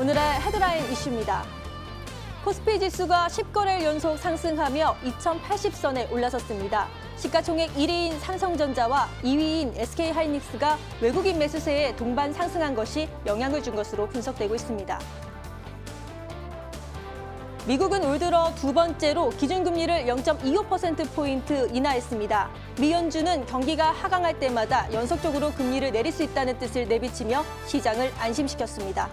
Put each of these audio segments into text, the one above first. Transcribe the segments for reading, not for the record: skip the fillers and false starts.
오늘의 헤드라인 이슈입니다. 코스피 지수가 10거래일 연속 상승하며 2080선에 올라섰습니다. 시가총액 1위인 삼성전자와 2위인 SK하이닉스가 외국인 매수세에 동반 상승한 것이 영향을 준 것으로 분석되고 있습니다. 미국은 올 들어 두 번째로 기준금리를 0.25%포인트 인하했습니다. 미 연준은 경기가 하강할 때마다 연속적으로 금리를 내릴 수 있다는 뜻을 내비치며 시장을 안심시켰습니다.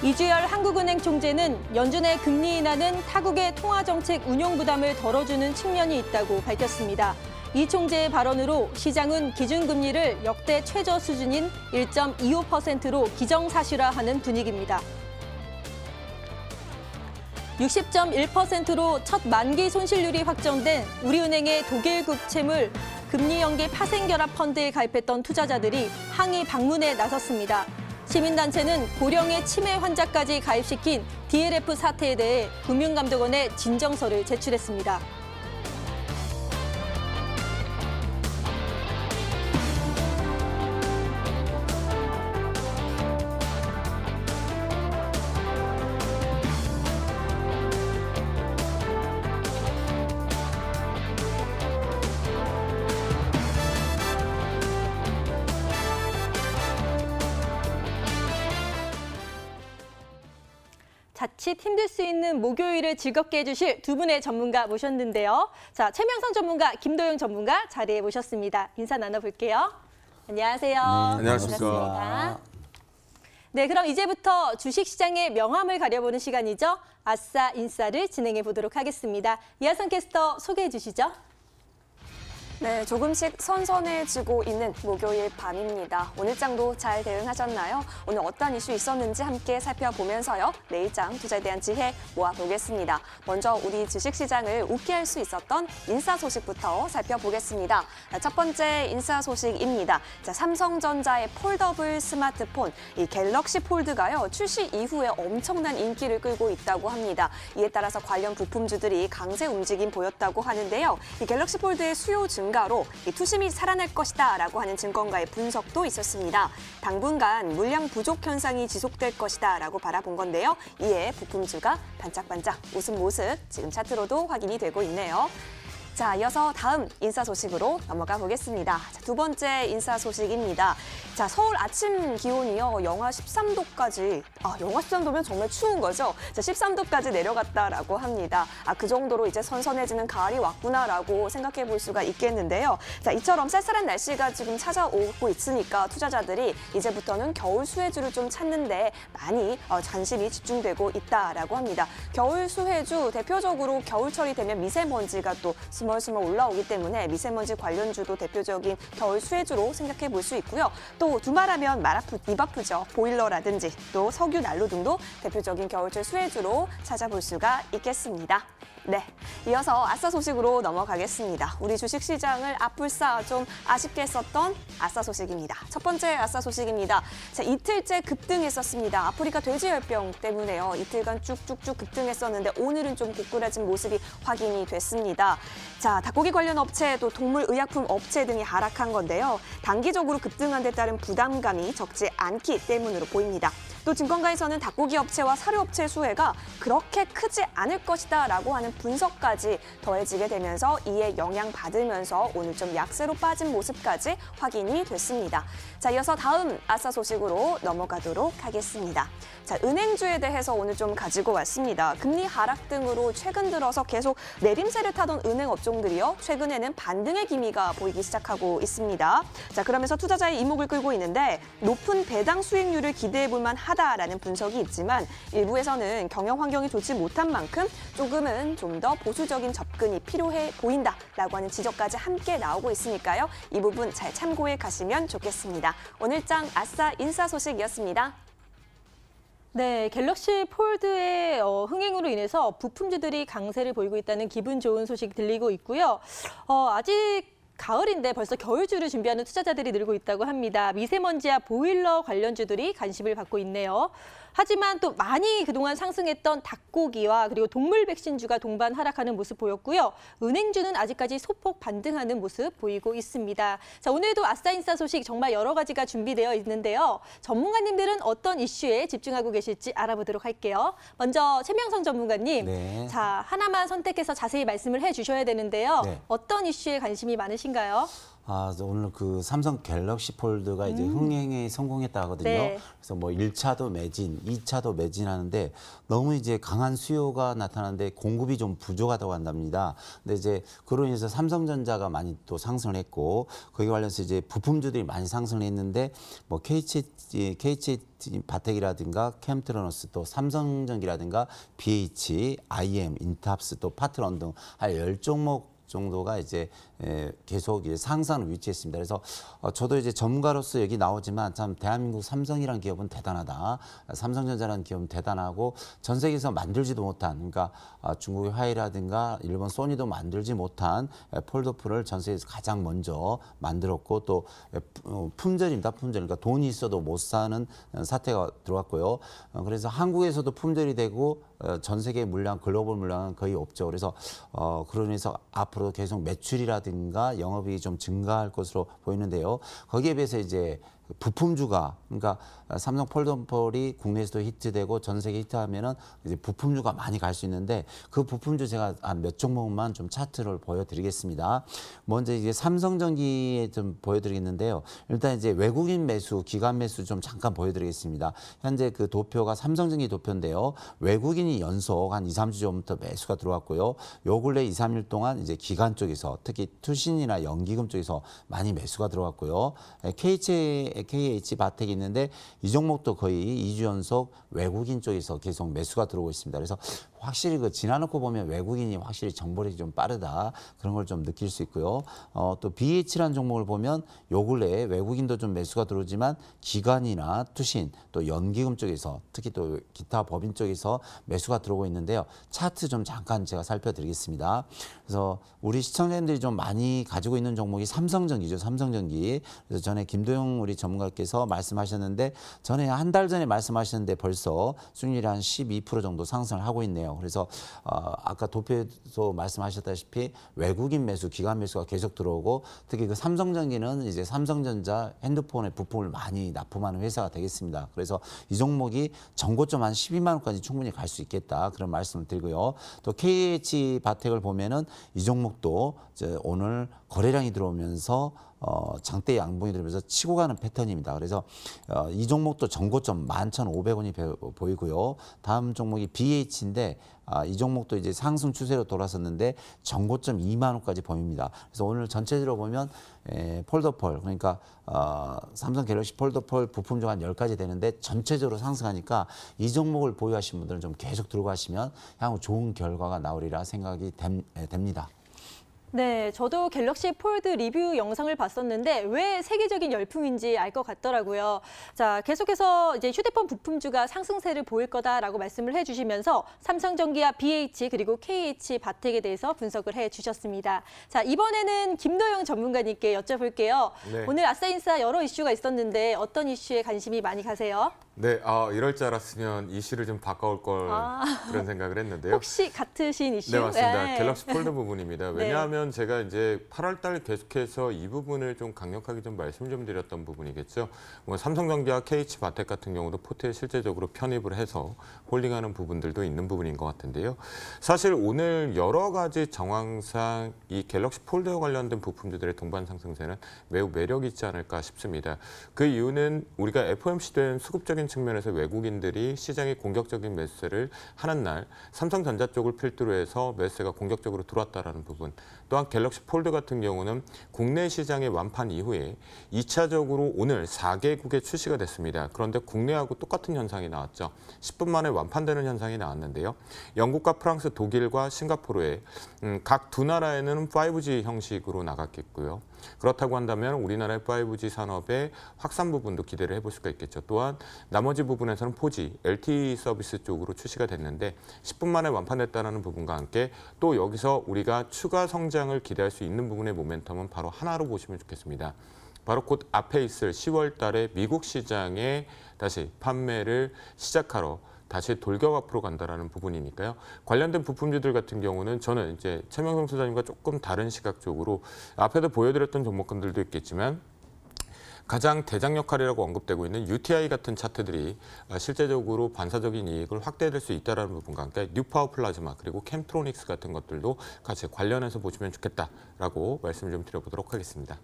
이주열 한국은행 총재는 연준의 금리 인하는 타국의 통화정책 운용 부담을 덜어주는 측면이 있다고 밝혔습니다. 이 총재의 발언으로 시장은 기준금리를 역대 최저 수준인 1.25%로 기정사실화하는 분위기입니다. 60.1%로 첫 만기 손실률이 확정된 우리은행의 독일 국채물 금리 연계 파생결합 펀드에 가입했던 투자자들이 항의 방문에 나섰습니다. 시민단체는 고령의 치매 환자까지 가입시킨 DLF 사태에 대해 금융감독원에 진정서를 제출했습니다. 자칫 힘들 수 있는 목요일을 즐겁게 해주실 두 분의 전문가 모셨는데요. 자, 최명선 전문가, 김도영 전문가 자리에 모셨습니다. 인사 나눠볼게요. 안녕하세요. 네, 안녕하십니까. 반갑습니다. 네, 그럼 이제부터 주식시장의 명암을 가려보는 시간이죠. 아싸 인싸를 진행해 보도록 하겠습니다. 이하선 캐스터 소개해 주시죠. 네, 조금씩 선선해지고 있는 목요일 밤입니다. 오늘장도 잘 대응하셨나요? 오늘 어떤 이슈 있었는지 함께 살펴보면서요. 내일장 투자에 대한 지혜 모아보겠습니다. 먼저 우리 주식시장을 웃게 할 수 있었던 인사 소식부터 살펴보겠습니다. 첫 번째 인사 소식입니다. 자, 삼성전자의 폴더블 스마트폰, 이 갤럭시 폴드가요. 출시 이후에 엄청난 인기를 끌고 있다고 합니다. 이에 따라서 관련 부품주들이 강세 움직임 보였다고 하는데요. 이 갤럭시 폴드의 수요 증가로 투심이 살아날 것이다라고 하는 증권가의 분석도 있었습니다. 당분간 물량 부족 현상이 지속될 것이다라고 바라본 건데요. 이에 부품주가 반짝반짝 웃은 모습 지금 차트로도 확인이 되고 있네요. 자, 이어서 다음 인사 소식으로 넘어가 보겠습니다. 자, 두 번째 인사 소식입니다. 자, 서울 아침 기온이요. 영하 13도까지, 영하 13도면 정말 추운 거죠. 자, 13도까지 내려갔다라고 합니다. 그 정도로 이제 선선해지는 가을이 왔구나라고 생각해 볼 수가 있겠는데요. 자, 이처럼 쌀쌀한 날씨가 지금 찾아오고 있으니까 투자자들이 이제부터는 겨울 수혜주를 좀 찾는데 많이 관심이 집중되고 있다라고 합니다. 겨울 수혜주 대표적으로 겨울철이 되면 미세먼지가 또 스멀스멀 올라오기 때문에 미세먼지 관련주도 대표적인 겨울 수혜주로 생각해 볼 수 있고요. 또 두말하면 입 아프죠. 보일러라든지 또 석유 난로 등도 대표적인 겨울철 수혜주로 찾아볼 수가 있겠습니다. 네, 이어서 아싸 소식으로 넘어가겠습니다. 우리 주식시장을 아뿔싸 좀 아쉽게 했었던 아싸 소식입니다. 첫 번째 아싸 소식입니다. 자, 이틀째 급등했었습니다. 아프리카 돼지열병 때문에요. 이틀간 쭉쭉쭉 급등했었는데 오늘은 좀 고꾸라진 모습이 확인이 됐습니다. 자, 닭고기 관련 업체 또 동물의약품 업체 등이 하락한 건데요. 단기적으로 급등한 데 따른 부담감이 적지 않기 때문으로 보입니다. 또 증권가에서는 닭고기 업체와 사료업체 수혜가 그렇게 크지 않을 것이다라고 하는 분석까지 더해지게 되면서 이에 영향받으면서 오늘 좀 약세로 빠진 모습까지 확인이 됐습니다. 자, 이어서 다음 아싸 소식으로 넘어가도록 하겠습니다. 자, 은행주에 대해서 오늘 좀 가지고 왔습니다. 금리 하락 등으로 최근 들어서 계속 내림세를 타던 은행 업종들이요. 최근에는 반등의 기미가 보이기 시작하고 있습니다. 자, 그러면서 투자자의 이목을 끌고 있는데 높은 배당 수익률을 기대해 볼 만하다라는 분석이 있지만 일부에서는 경영 환경이 좋지 못한 만큼 조금은 좀 더 보수적인 접근이 필요해 보인다라고 하는 지적까지 함께 나오고 있으니까요. 이 부분 잘 참고해 가시면 좋겠습니다. 오늘장 아싸 인사 소식이었습니다. 네, 갤럭시 폴드의 흥행으로 인해서 부품주들이 강세를 보이고 있다는 기분 좋은 소식 들리고 있고요. 아직 가을인데 벌써 겨울주를 준비하는 투자자들이 늘고 있다고 합니다. 미세먼지와 보일러 관련주들이 관심을 받고 있네요. 하지만 또 많이 그동안 상승했던 닭고기와 그리고 동물 백신주가 동반 하락하는 모습 보였고요. 은행주는 아직까지 소폭 반등하는 모습 보이고 있습니다. 자, 오늘도 아싸인싸 소식 정말 여러 가지가 준비되어 있는데요. 전문가님들은 어떤 이슈에 집중하고 계실지 알아보도록 할게요. 먼저 최명선 전문가님, 네. 자, 하나만 선택해서 자세히 말씀을 해주셔야 되는데요. 네. 어떤 이슈에 관심이 많으신가요? 오늘 그 삼성 갤럭시 폴드가 이제 흥행에 성공했다 하거든요. 네. 그래서 뭐 1차도 매진, 2차도 매진하는데 너무 이제 강한 수요가 나타나는데 공급이 좀 부족하다고 한답니다. 근데 이제 그로 인해서 삼성전자가 많이 또 상승을 했고 거기 관련해서 이제 부품주들이 많이 상승을 했는데 뭐 KT 바텍이라든가 캠트로너스 또 삼성전기라든가 BH, IM, 인탑스 또 파트런 등 한 10종목 정도가 이제 계속 이제 상승을 위치했습니다. 그래서 저도 이제 전문가로서 여기 나오지만 참 대한민국 삼성이라는 기업은 대단하다. 삼성전자라는 기업은 대단하고 전 세계에서 만들지도 못한 그러니까 중국의 화웨이라든가 일본 소니도 만들지 못한 폴더풀을 전 세계에서 가장 먼저 만들었고 또 품절입니다. 품절. 그러니까 돈이 있어도 못 사는 사태가 들어왔고요. 그래서 한국에서도 품절이 되고 전 세계 물량, 글로벌 물량은 거의 없죠. 그래서 그러면서 앞으로 계속 매출이라든가 영업이익이 좀 증가할 것으로 보이는데요. 거기에 비해서 이제 부품주가 그러니까 삼성 폴더폴이 국내에서도 히트되고 전 세계 히트하면은 이제 부품주가 많이 갈 수 있는데 그 부품주 제가 한 몇 종목만 좀 차트를 보여드리겠습니다. 먼저 이제 삼성전기에 좀 보여드리겠는데요. 일단 이제 외국인 매수, 기관 매수 좀 잠깐 보여드리겠습니다. 현재 그 도표가 삼성전기 도표인데요. 외국인이 연속 한 2, 3주 전부터 매수가 들어왔고요. 요 근래 2, 3일 동안 이제 기관 쪽에서 특히 투신이나 연기금 쪽에서 많이 매수가 들어왔고요. KH 바텍이 있는데 이 종목도 거의 2주 연속 외국인 쪽에서 계속 매수가 들어오고 있습니다. 그래서 확실히 그 지나놓고 보면 외국인이 확실히 정보력이 좀 빠르다 그런 걸 좀 느낄 수 있고요. 또 BH라는 종목을 보면 요 근래에 외국인도 좀 매수가 들어오지만 기관이나 투신 또 연기금 쪽에서 특히 또 기타 법인 쪽에서 매수가 들어오고 있는데요. 차트 좀 잠깐 제가 살펴드리겠습니다. 그래서 우리 시청자님들이 좀 많이 가지고 있는 종목이 삼성전기죠. 삼성전기. 그래서 전에 김도영 우리 전문가께서 말씀하셨는데 전에 한 달 전에 말씀하셨는데 벌써 수익률이 한 12% 정도 상승을 하고 있네요. 그래서 아까 도표에서 말씀하셨다시피 외국인 매수, 기관 매수가 계속 들어오고 특히 그 삼성전기는 이제 삼성전자 핸드폰의 부품을 많이 납품하는 회사가 되겠습니다. 그래서 이 종목이 전고점 한 12만 원까지 충분히 갈 수 있겠다 그런 말씀을 드리고요. 또 KH 바텍을 보면은 이 종목도 이제 오늘 거래량이 들어오면서 장대 양봉이 들면서 치고 가는 패턴입니다. 그래서 이 종목도 전고점 11,500원이 보이고요. 다음 종목이 BH인데 이 종목도 이제 상승 추세로 돌아섰는데 전고점 2만 원까지 보입니다. 그래서 오늘 전체적으로 보면 폴더폴 그러니까 삼성 갤럭시 폴더폴 부품 중 한 10가지 되는데 전체적으로 상승하니까 이 종목을 보유하신 분들은 좀 계속 들고 가시면 향후 좋은 결과가 나오리라 생각이 됩니다. 네, 저도 갤럭시 폴드 리뷰 영상을 봤었는데 왜 세계적인 열풍인지 알 것 같더라고요. 자, 계속해서 이제 휴대폰 부품주가 상승세를 보일 거다라고 말씀을 해주시면서 삼성전기와 BH 그리고 KH 바텍에 대해서 분석을 해주셨습니다. 자, 이번에는 김도영 전문가님께 여쭤볼게요. 네. 오늘 아싸인싸 여러 이슈가 있었는데 어떤 이슈에 관심이 많이 가세요? 네, 이럴 줄 알았으면 이슈를 좀 바꿔올 걸 그런 생각을 했는데요. 혹시 같으신 이슈? 네, 맞습니다. 네. 갤럭시 폴드 부분입니다. 네. 왜냐하면 제가 이제 8월 달 계속해서 이 부분을 좀 강력하게 좀 말씀을 좀 드렸던 부분이겠죠. 뭐 삼성전기와 KH 바텍 같은 경우도 포트에 실제적으로 편입을 해서 홀딩하는 부분들도 있는 부분인 것 같은데요. 사실 오늘 여러 가지 정황상 이 갤럭시 폴드와 관련된 부품주들의 동반 상승세는 매우 매력 있지 않을까 싶습니다. 그 이유는 우리가 FOMC 된 수급적인 측면에서 외국인들이 시장에 공격적인 매수를 하는 날 삼성전자 쪽을 필두로 해서 매수가 공격적으로 들어왔다는 부분. 또한 갤럭시 폴드 같은 경우는 국내 시장의 완판 이후에 2차적으로 오늘 4개국에 출시가 됐습니다. 그런데 국내하고 똑같은 현상이 나왔죠. 10분 만에 완판되는 현상이 나왔는데요. 영국과 프랑스, 독일과 싱가포르에 각 두 나라에는 5G 형식으로 나갔겠고요. 그렇다고 한다면 우리나라의 5G 산업의 확산 부분도 기대를 해볼 수가 있겠죠. 또한 나머지 부분에서는 4G, LTE 서비스 쪽으로 출시가 됐는데 10분 만에 완판됐다는 부분과 함께 또 여기서 우리가 추가 성장을 기대할 수 있는 부분의 모멘텀은 바로 하나로 보시면 좋겠습니다. 바로 곧 앞에 있을 10월 달에 미국 시장에 다시 판매를 시작하러 다시 돌격 앞으로 간다라는 부분이니까요. 관련된 부품주들 같은 경우는 저는 이제 최명성 소장님과 조금 다른 시각적으로 앞에도 보여드렸던 종목군들도 있겠지만 가장 대장 역할이라고 언급되고 있는 UTI 같은 차트들이 실제적으로 반사적인 이익을 확대될 수 있다는 부분과 함께 뉴파워 플라즈마 그리고 캠트로닉스 같은 것들도 같이 관련해서 보시면 좋겠다라고 말씀을 좀 드려보도록 하겠습니다.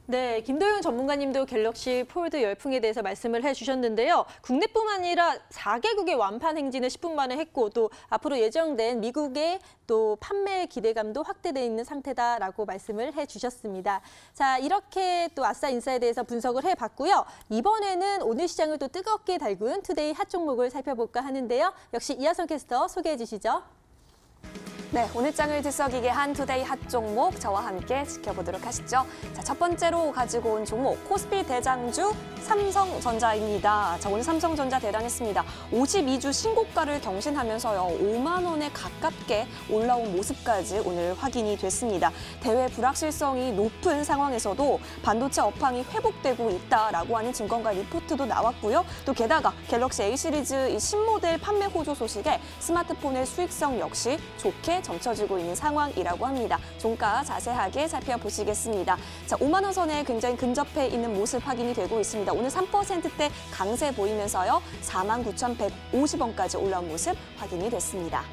네, 김도영 전문가님도 갤럭시 폴드 열풍에 대해서 말씀을 해주셨는데요. 국내뿐만 아니라 4개국의 완판 행진을 10분 만에 했고 또 앞으로 예정된 미국의 또 판매 기대감도 확대되어 있는 상태다라고 말씀을 해주셨습니다. 자, 이렇게 또 아싸인사에 대해서 분석을 해봤고요. 이번에는 오늘 시장을 또 뜨겁게 달군 투데이 핫 종목을 살펴볼까 하는데요. 역시 이하성 캐스터 소개해 주시죠. 네, 오늘 장을 들썩이게 한 투데이 핫 종목 저와 함께 지켜보도록 하시죠. 자, 첫 번째로 가지고 온 종목 코스피 대장주 삼성전자입니다. 자, 오늘 삼성전자 대단했습니다. 52주 신고가를 경신하면서요. 5만 원에 가깝게 올라온 모습까지 오늘 확인이 됐습니다. 대외 불확실성이 높은 상황에서도 반도체 업황이 회복되고 있다라고 하는 증권가 리포트도 나왔고요. 또 게다가 갤럭시 A 시리즈 이 신모델 판매 호조 소식에 스마트폰의 수익성 역시 좋게 점쳐지고 있는 상황이라고 합니다. 종가 자세하게 살펴보시겠습니다. 자, 5만 원 선에 굉장히 근접해 있는 모습 확인이 되고 있습니다. 오늘 3%대 강세 보이면서요. 49,150원까지 올라온 모습 확인이 됐습니다.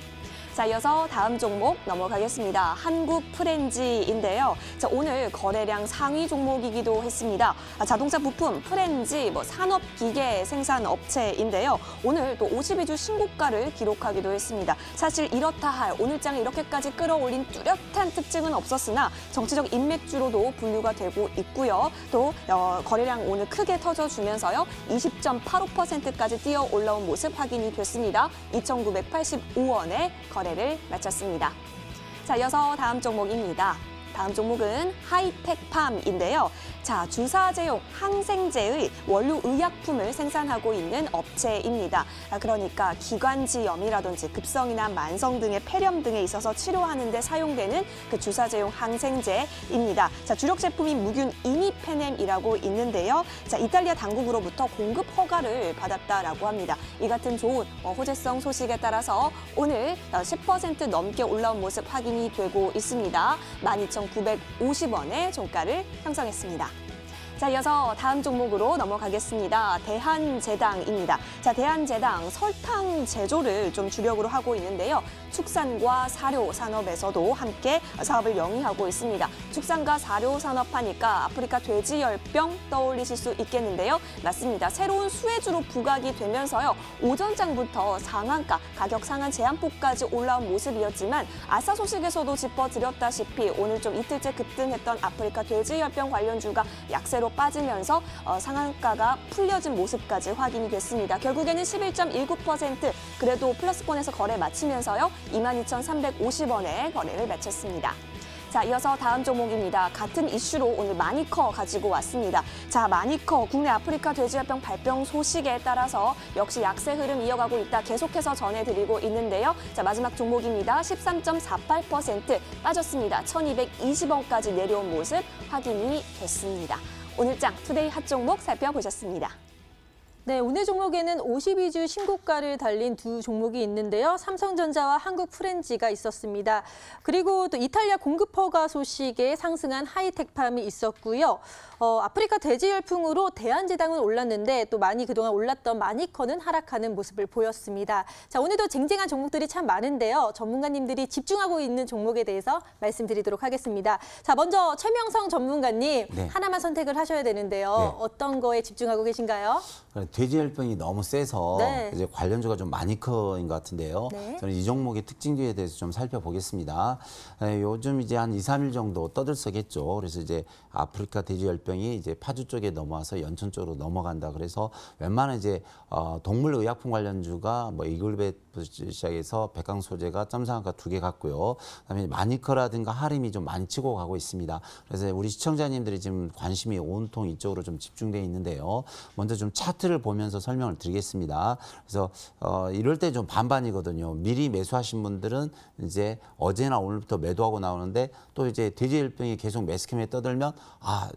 자, 이어서 다음 종목 넘어가겠습니다. 한국 프렌지인데요. 자, 오늘 거래량 상위 종목이기도 했습니다. 자동차 부품 프렌지 산업기계 생산 업체인데요. 오늘 또 52주 신고가를 기록하기도 했습니다. 사실 이렇다 할 오늘장을 이렇게까지 끌어올린 뚜렷한 특징은 없었으나 정치적 인맥주로도 분류가 되고 있고요. 또 거래량 오늘 크게 터져주면서요. 20.85%까지 뛰어 올라온 모습 확인이 됐습니다. 2,985원에 거래를 마쳤습니다. 자, 이어서 다음 종목입니다. 다음 종목은 하이텍팜인데요. 자, 주사제용 항생제의 원료 의약품을 생산하고 있는 업체입니다. 그러니까 기관지염이라든지 급성이나 만성 등의 폐렴 등에 있어서 치료하는 데 사용되는 그 주사제용 항생제입니다. 자, 주력 제품인 무균 이미페넴이라고 있는데요. 자, 이탈리아 당국으로부터 공급 허가를 받았다라고 합니다. 이 같은 좋은 호재성 소식에 따라서 오늘 10% 넘게 올라온 모습 확인이 되고 있습니다. 12,950원의 종가를 형성했습니다. 자, 이어서 다음 종목으로 넘어가겠습니다. 대한제당입니다. 자, 대한제당 설탕 제조를 좀 주력으로 하고 있는데요. 축산과 사료 산업에서도 함께 사업을 영위하고 있습니다. 축산과 사료 산업 하니까 아프리카 돼지열병 떠올리실 수 있겠는데요. 맞습니다. 새로운 수혜주로 부각이 되면서요. 오전장부터 상한가, 가격 상한 제한폭까지 올라온 모습이었지만 아싸 소식에서도 짚어드렸다시피 오늘 좀 이틀째 급등했던 아프리카 돼지열병 관련주가 약세로 빠지면서 상한가가 풀려진 모습까지 확인이 됐습니다. 결국에는 11.19% 그래도 플러스권에서 거래 마치면서요. 22,350원에 거래를 마쳤습니다. 자, 이어서 다음 종목입니다. 같은 이슈로 오늘 마니커 가지고 왔습니다. 자, 마니커 국내 아프리카 돼지열병 발병 소식에 따라서 역시 약세 흐름 이어가고 있다 계속해서 전해드리고 있는데요. 자, 마지막 종목입니다. 13.48% 빠졌습니다. 1,220원까지 내려온 모습 확인이 됐습니다. 오늘장 투데이 핫 종목 살펴보셨습니다. 네, 오늘 종목에는 52주 신고가를 달린 두 종목이 있는데요. 삼성전자와 한국프렌지가 있었습니다. 그리고 또 이탈리아 공급 허가 소식에 상승한 하이텍팜이 있었고요. 아프리카 돼지 열풍으로 대한제당은 올랐는데 또 많이 그동안 올랐던 마니커는 하락하는 모습을 보였습니다. 자, 오늘도 쟁쟁한 종목들이 참 많은데요. 전문가님들이 집중하고 있는 종목에 대해서 말씀드리도록 하겠습니다. 자, 먼저 최명성 전문가님 네. 하나만 선택을 하셔야 되는데요. 네. 어떤 거에 집중하고 계신가요? 돼지열병이 너무 세서 네. 이제 관련주가 좀 많이 커인 것 같은데요. 네. 저는 이 종목의 특징주에 대해서 좀 살펴보겠습니다. 요즘 이제 한 2, 3일 정도 떠들썩했죠. 그래서 이제 아프리카 돼지열병이 이제 파주 쪽에 넘어와서 연천 쪽으로 넘어간다. 그래서 웬만한 이제 동물의약품 관련주가 뭐 이글벳부터 시작해서 백강소재가 점상한가 2개 갔고요. 그다음에 마니커라든가 하림이 좀 많이 치고 가고 있습니다. 그래서 우리 시청자님들이 지금 관심이 온통 이쪽으로 좀 집중돼 있는데요. 먼저 좀 차트를 보면서 설명을 드리겠습니다. 그래서 이럴 때 좀 반반이거든요. 미리 매수하신 분들은 이제 어제나 오늘부터 매도하고 나오는데 또 이제 돼지열병이 계속 매스캠에 떠들면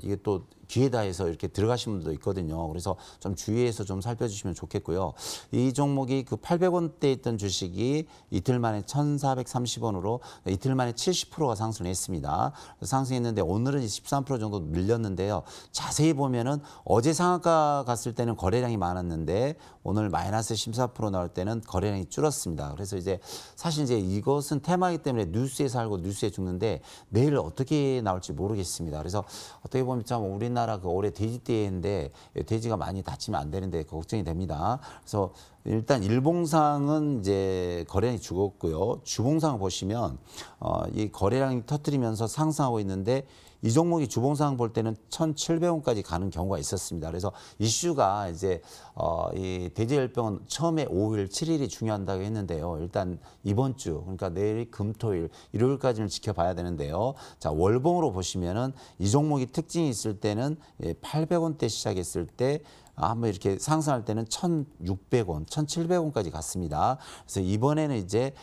이게 또 기회다 해서 이렇게 들어가신 분도 있거든요. 그래서 좀 주의해서 좀 살펴주시면 좋겠고요. 이 종목이 그 800원대에 있던 주식이 이틀 만에 1,430원으로 이틀 만에 70%가 상승했습니다. 상승했는데 오늘은 13% 정도 밀렸는데요. 자세히 보면은 어제 상한가 갔을 때는 거래량이 많았는데 오늘 마이너스 14% 나올 때는 거래량이 줄었습니다. 그래서 이제 사실 이제 이것은 테마이기 때문에 뉴스에 살고 뉴스에 죽는데 내일 어떻게 나올지 모르겠습니다. 그래서 어떻게 보면 참 우리나라 그 올해 돼지띠인데 돼지가 많이 다치면 안 되는데 걱정이 됩니다. 그래서 일단 일봉상은 이제 거래량이 죽었고요. 주봉상을 보시면 이 거래량이 터뜨리면서 상승하고 있는데 이 종목이 주봉상 볼 때는 1,700원까지 가는 경우가 있었습니다. 그래서 이슈가 이제 이 돼지열병은 처음에 5일, 7일이 중요하다고 했는데요. 일단 이번 주, 그러니까 내일 금토일, 일요일까지는 지켜봐야 되는데요. 자, 월봉으로 보시면은 이 종목이 특징이 있을 때는 800원대 시작했을 때 한번 이렇게 상승할 때는 1,600원, 1,700원까지 갔습니다. 그래서 이번에는 이제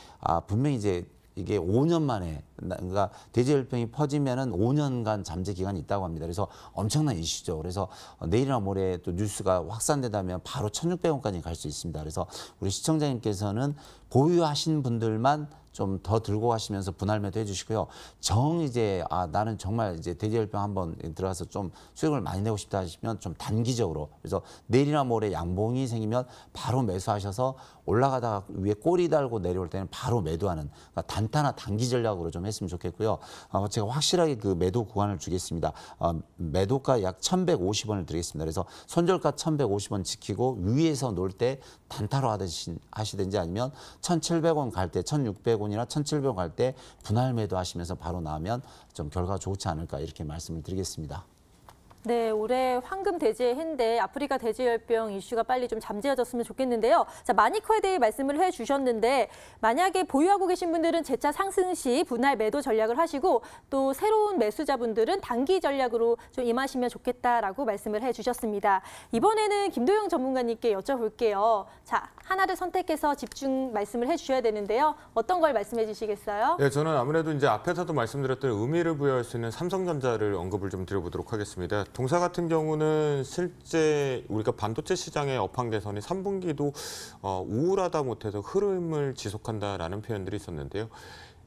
분명히 이제 이게 5년 만에, 그러니까 돼지열병이 퍼지면은 5년간 잠재 기간이 있다고 합니다. 그래서 엄청난 이슈죠. 그래서 내일이나 모레 또 뉴스가 확산되다면 바로 1,600원까지 갈 수 있습니다. 그래서 우리 시청자님께서는 보유하신 분들만 좀 더 들고 가시면서 분할 매도 해주시고요. 이제 나는 정말 이제 돼지열병 한번 들어가서 좀 수익을 많이 내고 싶다 하시면 좀 단기적으로, 그래서 내일이나 모레 양봉이 생기면 바로 매수하셔서 올라가다가 위에 꼬리 달고 내려올 때는 바로 매도하는, 그러니까 단타나 단기 전략으로 좀 했으면 좋겠고요. 제가 확실하게 그 매도 구간을 주겠습니다. 매도가 약 1,150원을 드리겠습니다. 그래서 손절가 1,150원 지키고 위에서 놀 때 단타로 하시든지 아니면 1,700원 갈 때 1,600원이나 1,700원 갈 때 분할 매도 하시면서 바로 나오면 좀 결과가 좋지 않을까 이렇게 말씀을 드리겠습니다. 네, 올해 황금 돼지의 해인데 아프리카 돼지열병 이슈가 빨리 좀 잠재워졌으면 좋겠는데요. 자, 마니커에 대해 말씀을 해주셨는데 만약에 보유하고 계신 분들은 재차 상승 시 분할 매도 전략을 하시고 또 새로운 매수자분들은 단기 전략으로 좀 임하시면 좋겠다라고 말씀을 해주셨습니다. 이번에는 김도영 전문가님께 여쭤볼게요. 자, 하나를 선택해서 집중 말씀을 해주셔야 되는데요. 어떤 걸 말씀해 주시겠어요? 네, 저는 아무래도 이제 앞에서도 말씀드렸던 의미를 부여할 수 있는 삼성전자를 언급을 좀 드려보도록 하겠습니다. 동사 같은 경우는 실제 우리가 반도체 시장의 업황 개선이 3분기도 우울하다 못해서 흐름을 지속한다라는 표현들이 있었는데요.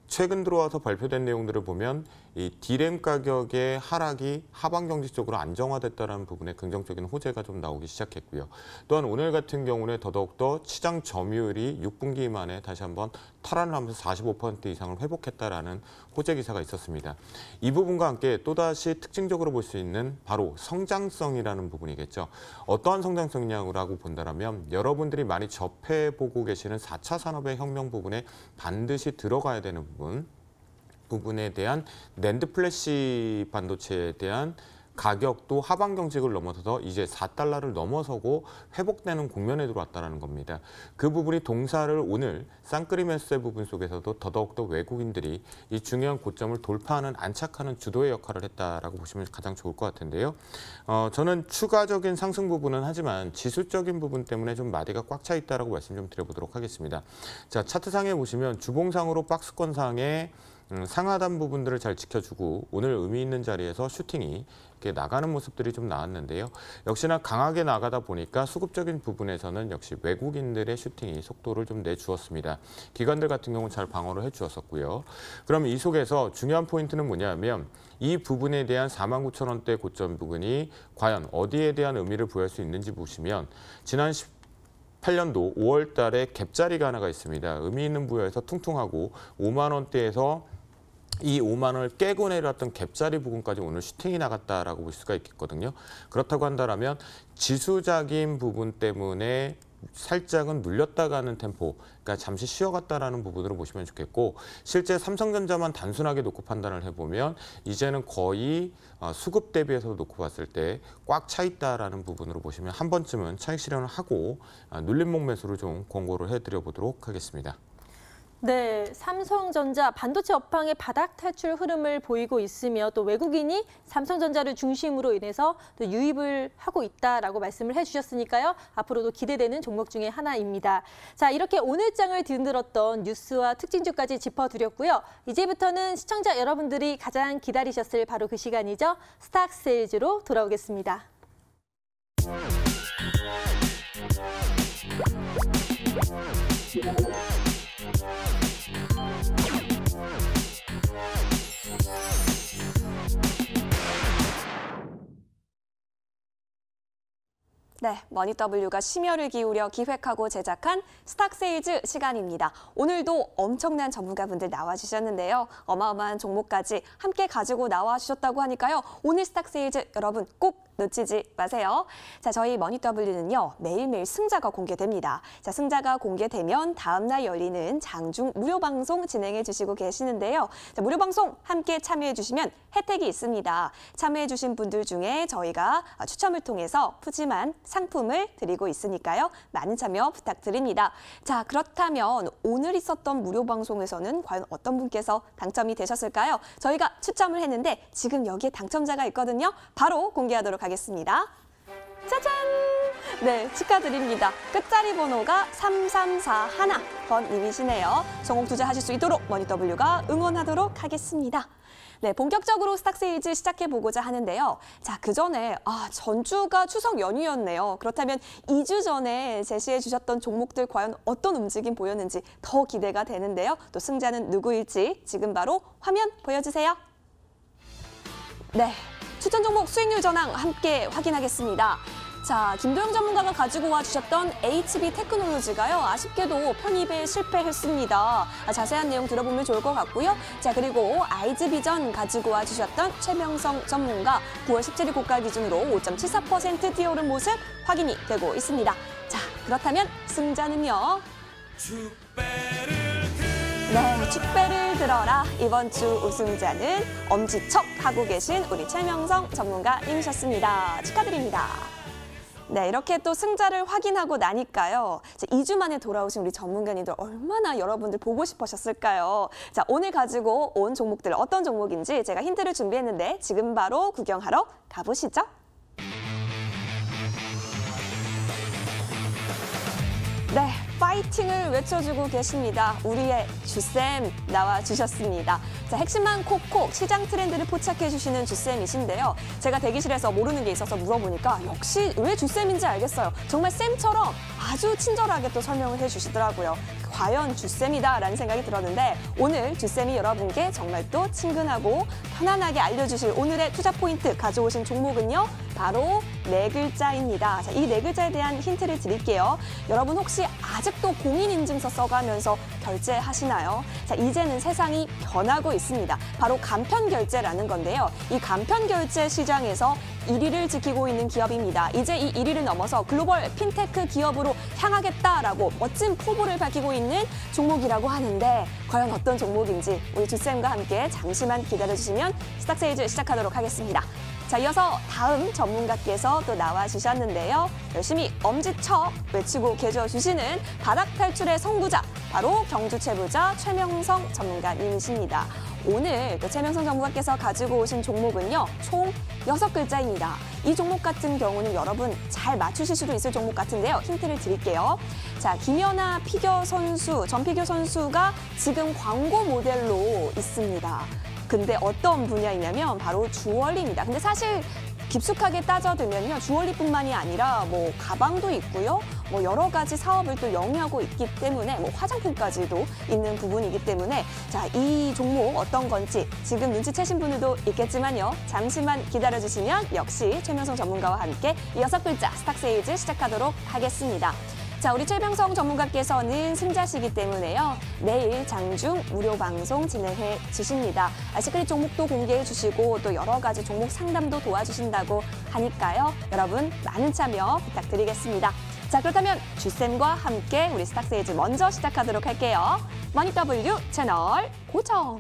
최근 들어와서 발표된 내용들을 보면 이 D램 가격의 하락이 하반 경직적으로 안정화됐다는 부분에 긍정적인 호재가 좀 나오기 시작했고요. 또한 오늘 같은 경우는 더더욱더 시장 점유율이 6분기 만에 다시 한번 탈환을 하면서 45% 이상을 회복했다라는 호재 기사가 있었습니다. 이 부분과 함께 또다시 특징적으로 볼 수 있는 바로 성장성이라는 부분이겠죠. 어떠한 성장성이냐고 본다면 여러분들이 많이 접해보고 계시는 4차 산업의 혁명 부분에 반드시 들어가야 되는 부분에 대한 낸드 플래시 반도체에 대한 가격도 하반 경직을 넘어서서 이제 4달러를 넘어서고 회복되는 국면에 들어왔다는 겁니다. 그 부분이 동사를 오늘 쌍끌이메스의 부분 속에서도 더더욱더 외국인들이 이 중요한 고점을 돌파하는 안착하는 주도의 역할을 했다라고 보시면 가장 좋을 것 같은데요. 저는 추가적인 상승 부분은 하지만 지수적인 부분 때문에 좀 마디가 꽉 차 있다라고 말씀 좀 드려보도록 하겠습니다. 자, 차트상에 보시면 주봉상으로 박스권상에 상하단 부분들을 잘 지켜주고 오늘 의미 있는 자리에서 슈팅이 이렇게 나가는 모습들이 좀 나왔는데요. 역시나 강하게 나가다 보니까 수급적인 부분에서는 역시 외국인들의 슈팅이 속도를 좀 내주었습니다. 기관들 같은 경우는 잘 방어를 해주었었고요. 그럼 이 속에서 중요한 포인트는 뭐냐면 이 부분에 대한 49,000원대 고점 부분이 과연 어디에 대한 의미를 부여할 수 있는지 보시면 지난 18년도 5월 달에 갭자리가 하나가 있습니다. 의미 있는 부여에서 퉁퉁하고 5만 원대에서 이 5만 원을 깨고 내려왔던 갭자리 부분까지 오늘 슈팅이 나갔다라고 볼 수가 있겠거든요. 그렇다고 한다면 지수적인 부분 때문에 살짝은 눌렸다가 하는 템포, 그러니까 잠시 쉬어갔다라는 부분으로 보시면 좋겠고, 실제 삼성전자만 단순하게 놓고 판단을 해보면 이제는 거의 수급 대비해서 놓고 봤을 때 꽉 차 있다라는 부분으로 보시면 한 번쯤은 차익 실현을 하고 눌림목 매수를 좀 권고를 해드려 보도록 하겠습니다. 네, 삼성전자 반도체 업황의 바닥 탈출 흐름을 보이고 있으며 또 외국인이 삼성전자를 중심으로 인해서 또 유입을 하고 있다라고 말씀을 해주셨으니까요. 앞으로도 기대되는 종목 중에 하나입니다. 자, 이렇게 오늘 장을 뒤흔들었던 뉴스와 특징주까지 짚어드렸고요. 이제부터는 시청자 여러분들이 가장 기다리셨을 바로 그 시간이죠. 스탁세일즈로 돌아오겠습니다. 네, 머니W가 심혈을 기울여 기획하고 제작한 스탁세일즈 시간입니다. 오늘도 엄청난 전문가분들 나와주셨는데요. 어마어마한 종목까지 함께 가지고 나와주셨다고 하니까요. 오늘 스탁세일즈 여러분 꼭 놓치지 마세요. 자, 저희 머니W는요, 매일매일 승자가 공개됩니다. 자, 승자가 공개되면 다음날 열리는 장중 무료 방송 진행해 주시고 계시는데요. 자, 무료 방송 함께 참여해 주시면 혜택이 있습니다. 참여해 주신 분들 중에 저희가 추첨을 통해서 푸짐한 상품을 드리고 있으니까요. 많은 참여 부탁드립니다. 자, 그렇다면 오늘 있었던 무료 방송에서는 과연 어떤 분께서 당첨이 되셨을까요? 저희가 추첨을 했는데 지금 여기에 당첨자가 있거든요. 바로 공개하도록 하겠습니다. 짜잔! 네, 축하드립니다. 끝자리 번호가 3341번님이시네요. 성공 투자하실 수 있도록 머니W가 응원하도록 하겠습니다. 네, 본격적으로 스탁세일즈 시작해보고자 하는데요. 자, 그 전에 전주가 추석 연휴였네요. 그렇다면 2주 전에 제시해 주셨던 종목들 과연 어떤 움직임 보였는지 더 기대가 되는데요. 또 승자는 누구일지 지금 바로 화면 보여주세요. 네, 추천 종목 수익률 전황 함께 확인하겠습니다. 자, 김도영 전문가가 가지고 와주셨던 HB테크놀로지가요. 아쉽게도 편입에 실패했습니다. 자세한 내용 들어보면 좋을 것 같고요. 자, 그리고 아이즈비전 가지고 와주셨던 최명성 전문가 9월 17일 고가 기준으로 5.74% 뛰어오른 모습 확인이 되고 있습니다. 자, 그렇다면 승자는요. 네, 축배를 들어라. 이번 주 우승자는 엄지척 하고 계신 우리 최명성 전문가님이셨습니다. 축하드립니다. 네, 이렇게 또 승자를 확인하고 나니까요. 2주 만에 돌아오신 우리 전문가님들 얼마나 여러분들 보고 싶으셨을까요? 자, 오늘 가지고 온 종목들 어떤 종목인지 제가 힌트를 준비했는데 지금 바로 구경하러 가보시죠. 네, 파이팅을 외쳐주고 계십니다. 우리의 주쌤 나와주셨습니다. 자, 핵심만 콕콕 시장 트렌드를 포착해주시는 주쌤이신데요. 제가 대기실에서 모르는 게 있어서 물어보니까 역시 왜 주쌤인지 알겠어요. 정말 쌤처럼 아주 친절하게 또 설명을 해주시더라고요. 과연 주쌤이다라는 생각이 들었는데 오늘 주쌤이 여러분께 정말 또 친근하고 편안하게 알려주실 오늘의 투자 포인트 가져오신 종목은요. 바로 네 글자입니다. 자, 이 네 글자에 대한 힌트를 드릴게요. 여러분 혹시 아직도 공인인증서 써가면서 결제하시나요? 자, 이제는 세상이 변하고 있습니다. 바로 간편결제라는 건데요. 이 간편결제 시장에서 1위를 지키고 있는 기업입니다. 이제 이 1위를 넘어서 글로벌 핀테크 기업으로 향하겠다라고 멋진 포부를 밝히고 있는 종목이라고 하는데 과연 어떤 종목인지 우리 주쌤과 함께 잠시만 기다려주시면 스탁세일즈 시작하도록 하겠습니다. 자, 이어서 다음 전문가께서 또 나와주셨는데요. 열심히 엄지척 외치고 계셔주시는 바닥 탈출의 선구자, 바로 경주최부자 최명성 전문가님이십니다. 오늘 또 최명성 전문가께서 가지고 오신 종목은요. 총 6글자입니다. 이 종목 같은 경우는 여러분 잘 맞추실 수도 있을 종목 같은데요. 힌트를 드릴게요. 자, 김연아 피겨 선수, 전피겨 선수가 지금 광고 모델로 있습니다. 근데 어떤 분야이냐면 바로 주얼리입니다. 근데 사실 깊숙하게 따져들면요. 주얼리뿐만이 아니라 뭐 가방도 있고요. 뭐 여러 가지 사업을 또 영위하고 있기 때문에 뭐 화장품까지도 있는 부분이기 때문에 자, 이 종목 어떤 건지 지금 눈치채신 분들도 있겠지만요. 잠시만 기다려주시면 역시 최명성 전문가와 함께 이 6글자 스탁세일즈 시작하도록 하겠습니다. 자, 우리 최병성 전문가께서는 승자시기 때문에요. 내일 장중 무료 방송 진행해 주십니다. 시크릿 종목도 공개해 주시고 또 여러 가지 종목 상담도 도와주신다고 하니까요. 여러분 많은 참여 부탁드리겠습니다. 자, 그렇다면 쥐쌤과 함께 우리 스탁스에이즈 먼저 시작하도록 할게요. 머니W 채널 고정.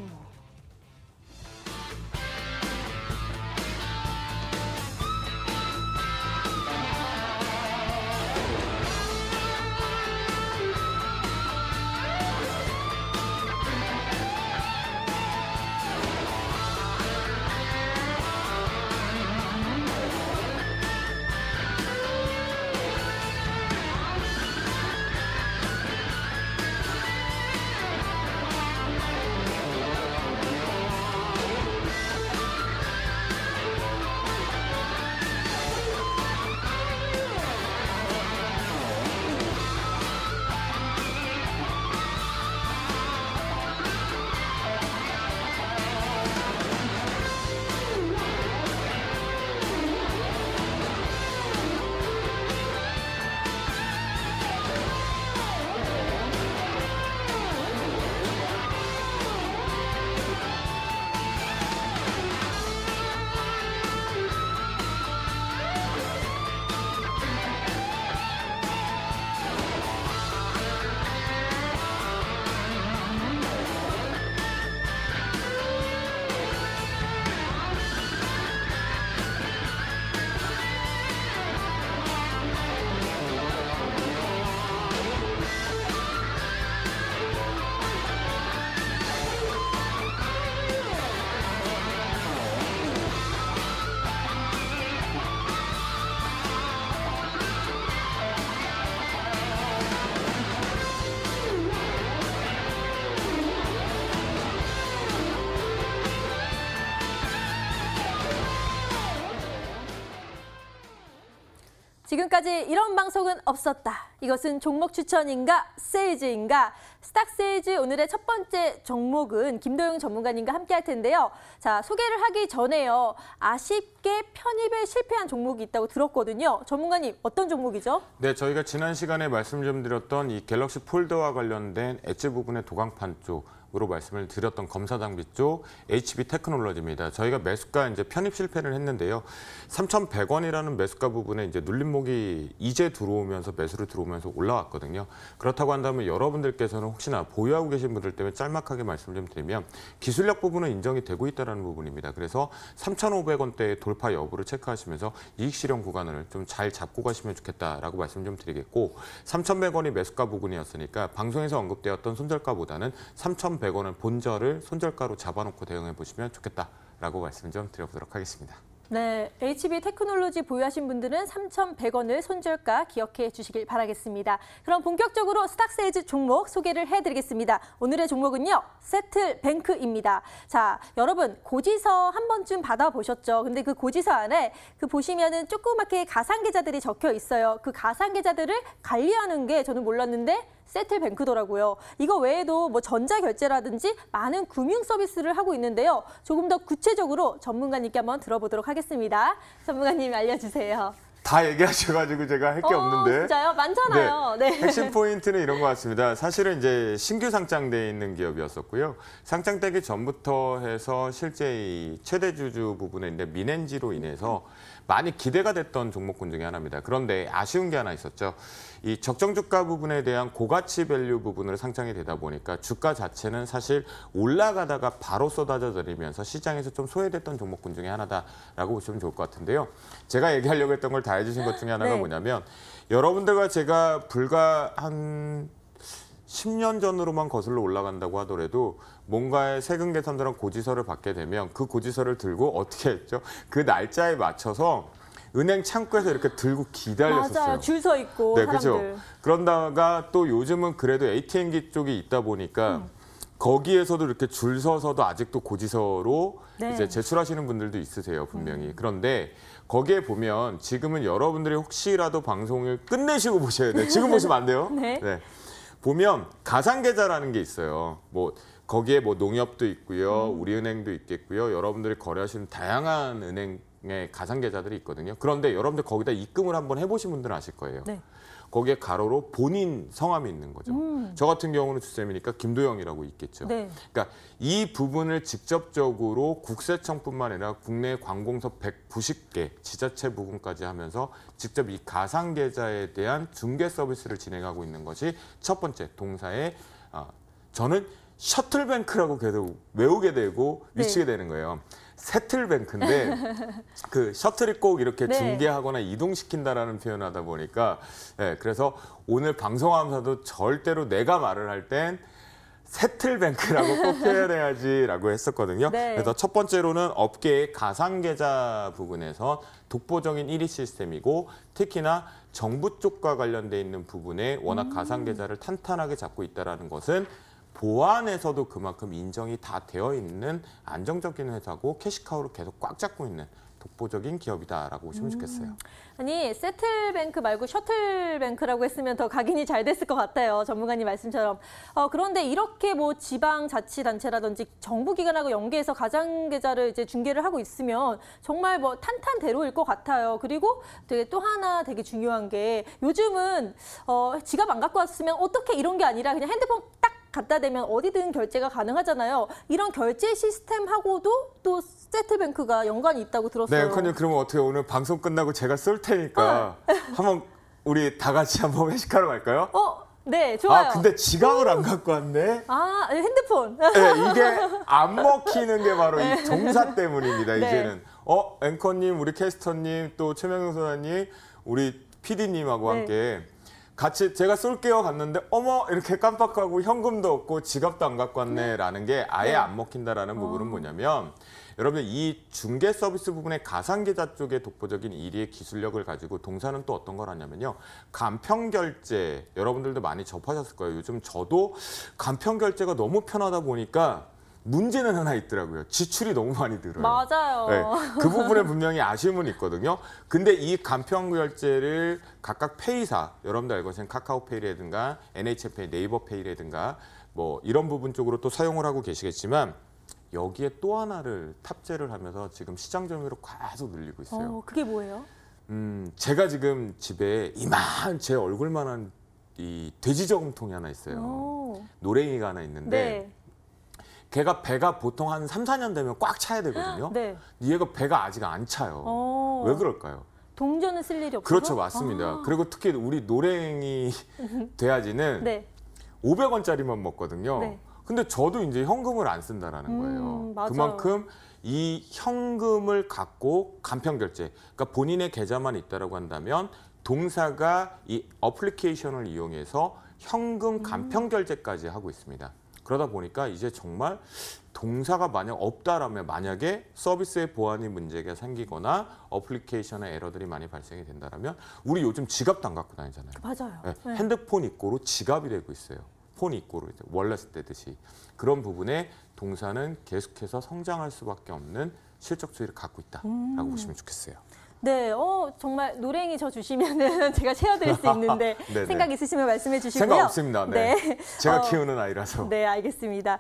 지금까지 이런 방송은 없었다. 이것은 종목 추천인가 세일즈인가? 스탁세일즈 오늘의 첫 번째 종목은 김도영 전문가님과 함께 할 텐데요. 자, 소개를 하기 전에요. 아쉽게 편입에 실패한 종목이 있다고 들었거든요. 전문가님, 어떤 종목이죠? 네, 저희가 지난 시간에 말씀 좀 드렸던 이 갤럭시 폴더와 관련된 엣지 부분의 도강판 쪽으로 말씀을 드렸던 검사 장비 쪽 HB 테크놀로지입니다. 저희가 매수가 이제 편입 실패를 했는데요. 3,100원이라는 매수가 부분에 이제 눌림목이 이제 들어오면서 매수로 들어오면서 올라왔거든요. 그렇다고 한다면 여러분들께서는 혹시나 보유하고 계신 분들 때문에 짤막하게 말씀을 좀 드리면 기술력 부분은 인정이 되고 있다는 부분입니다. 그래서 3,500원대의 돌파 여부를 체크하시면서 이익 실현 구간을 좀 잘 잡고 가시면 좋겠다라고 말씀 좀 드리겠고 3,100원이 매수가 부분이었으니까 방송에서 언급되었던 손절가보다는 3,100원을 본절을 손절가로 잡아놓고 대응해 보시면 좋겠다라고 말씀 좀 드려보도록 하겠습니다. 네, HB 테크놀로지 보유하신 분들은 3,100원을 손절가 기억해 주시길 바라겠습니다. 그럼 본격적으로 스탁세일즈 종목 소개를 해드리겠습니다. 오늘의 종목은요, 세틀뱅크입니다. 자, 여러분 고지서 한 번쯤 받아보셨죠? 근데 그 고지서 안에 그 보시면은 조그맣게 가상계좌들이 적혀 있어요. 그 가상계좌들을 관리하는 게 저는 몰랐는데 세틀뱅크더라고요. 이거 외에도 뭐 전자결제라든지 많은 금융 서비스를 하고 있는데요. 조금 더 구체적으로 전문가님께 한번 들어보도록 하겠습니다. 전문가님 알려주세요. 다 얘기하셔가지고 제가 할 게 없는데. 진짜요? 많잖아요. 네. 핵심 포인트는 이런 것 같습니다. 사실은 이제 신규 상장돼 있는 기업이었었고요. 상장되기 전부터 해서 실제 이 최대 주주 부분에 이제 민엔지로 인해서 많이 기대가 됐던 종목군 중에 하나입니다. 그런데 아쉬운 게 하나 있었죠. 이 적정 주가 부분에 대한 고가치 밸류 부분을 상장이 되다 보니까 주가 자체는 사실 올라가다가 바로 쏟아져 내리면서 시장에서 좀 소외됐던 종목군 중에 하나다라고 보시면 좋을 것 같은데요. 제가 얘기하려고 했던 걸 다 해주신 것 중에 하나가 네. 뭐냐면 여러분들과 제가 불과 한 10년 전으로만 거슬러 올라간다고 하더라도 뭔가의 세금 개선들한 고지서를 받게 되면 그 고지서를 들고 어떻게 했죠? 그 날짜에 맞춰서 은행 창구에서 이렇게 들고 기다렸었어요. 맞아요. 줄 서 있고 네, 사람들. 그렇죠. 그런다가 또 요즘은 그래도 ATM기 쪽이 있다 보니까 거기에서도 이렇게 줄 서서도 아직도 고지서로 네. 이제 제출하시는 분들도 있으세요, 분명히. 그런데 거기에 보면 지금은 여러분들이 혹시라도 방송을 끝내시고 보셔야 돼요. 지금 보시면 안 돼요. 네. 보면 가상계좌라는 게 있어요. 뭐 거기에 뭐 농협도 있고요, 우리은행도 있겠고요. 여러분들이 거래하시는 다양한 은행의 가상계좌들이 있거든요. 그런데 여러분들 거기다 입금을 한번 해보신 분들은 아실 거예요. 네. 거기에 가로로 본인 성함이 있는 거죠. 저 같은 경우는 주쌤이니까 김도영이라고 있겠죠. 네. 그러니까 이 부분을 직접적으로 국세청뿐만 아니라 국내 관공서 190개, 지자체 부분까지 하면서 직접 이 가상계좌에 대한 중개 서비스를 진행하고 있는 것이 첫 번째 동사의 저는 셔틀뱅크라고 계속 외우게 되고 미치게 되는 거예요. 세틀뱅크인데 그 셔틀이 꼭 이렇게 네. 중개하거나 이동시킨다라는 표현을 하다 보니까 그래서 오늘 방송하면서도 절대로 내가 말을 할 땐 세틀뱅크라고 꼭 표현해야지라고 했었거든요. 네. 그래서 첫 번째로는 업계의 가상계좌 부분에서 독보적인 1위 시스템이고 특히나 정부 쪽과 관련돼 있는 부분에 워낙 가상계좌를 탄탄하게 잡고 있다는 것은 보안에서도 그만큼 인정이 다 되어 있는 안정적인 회사고 캐시카우를 계속 꽉 잡고 있는 독보적인 기업이다라고 보시면 좋겠어요. 아니 세틀뱅크 말고 셔틀뱅크라고 했으면 더 각인이 잘 됐을 것 같아요. 전문가님 말씀처럼. 그런데 이렇게 뭐 지방자치단체라든지 정부기관하고 연계해서 가상계좌를 이제 중개를 하고 있으면 정말 뭐 탄탄대로일 것 같아요. 그리고 되게 또 하나 되게 중요한 게 요즘은 지갑 안 갖고 왔으면 어떻게 이런 게 아니라 그냥 핸드폰 딱 갖다 대면 어디든 결제가 가능하잖아요. 이런 결제 시스템하고도 또 세틀뱅크가 연관이 있다고 들었어요. 네, 앵커님 그러면 어떻게 오늘 방송 끝나고 제가 쏠 테니까 한번 우리 다 같이 한번 회식하러 갈까요? 네, 좋아요. 근데 지갑을 안 갖고 왔네. 핸드폰. 네, 이게 안 먹히는 게 바로 이 동사 때문입니다. 네. 이제는 앵커님, 우리 캐스터님, 또 최명경 소장님, 우리 PD님하고 네. 함께 같이 제가 쏠게요 갔는데 어머 이렇게 깜빡하고 현금도 없고 지갑도 안 갖고 왔네라는 게 아예 네. 안 먹힌다라는 부분은 뭐냐면 여러분 이 중개 서비스 부분의 가상계좌 쪽의 독보적인 1위의 기술력을 가지고 동사는 또 어떤 걸 하냐면요. 간편결제 여러분들도 많이 접하셨을 거예요. 요즘 저도 간편결제가 너무 편하다 보니까 문제는 하나 있더라고요. 지출이 너무 많이 들어요. 맞아요. 네, 그 부분에 분명히 아쉬움은 있거든요. 근데 이 간편결제를 각각 페이사, 여러분들 알고 계시는 카카오페이라든가 NH페이, 네이버페이라든가 뭐 이런 부분 쪽으로 또 사용을 하고 계시겠지만 여기에 또 하나를 탑재를 하면서 지금 시장 점유율을 계속 늘리고 있어요. 그게 뭐예요? 제가 지금 집에 이만 제 얼굴만한 이 돼지 저금통이 하나 있어요. 노랭이가 하나 있는데 네. 걔가 배가 보통 한 3, 4년 되면 꽉 차야 되거든요. 네. 얘가 배가 아직 안 차요. 왜 그럴까요? 동전은 쓸 일이 없어서? 그렇죠, 맞습니다. 그리고 특히 우리 노랭이 돼야지는 네. 500원짜리만 먹거든요. 네. 근데 저도 이제 현금을 안 쓴다라는 거예요. 맞아요. 그만큼 이 현금을 갖고 간편결제, 그러니까 본인의 계좌만 있다라고 한다면 동사가 이 어플리케이션을 이용해서 현금 간편결제까지 하고 있습니다. 그러다 보니까 이제 정말 동사가 만약 없다라면 만약에 서비스의 보안이 문제가 생기거나 어플리케이션의 에러들이 많이 발생이 된다면 우리 요즘 지갑도 안 갖고 다니잖아요. 맞아요. 네, 네. 핸드폰 입고로 지갑이 되고 있어요. 폰 입고로 월렛 떼듯이. 그런 부분에 동사는 계속해서 성장할 수밖에 없는 실적 수위를 갖고 있다라고 보시면 좋겠어요. 네, 정말 노랭이 저 주시면은 제가 채워드릴 수 있는데 네네. 생각 있으시면 말씀해 주시고요. 생각 없습니다. 네. 네. 제가 키우는 아이라서. 네, 알겠습니다.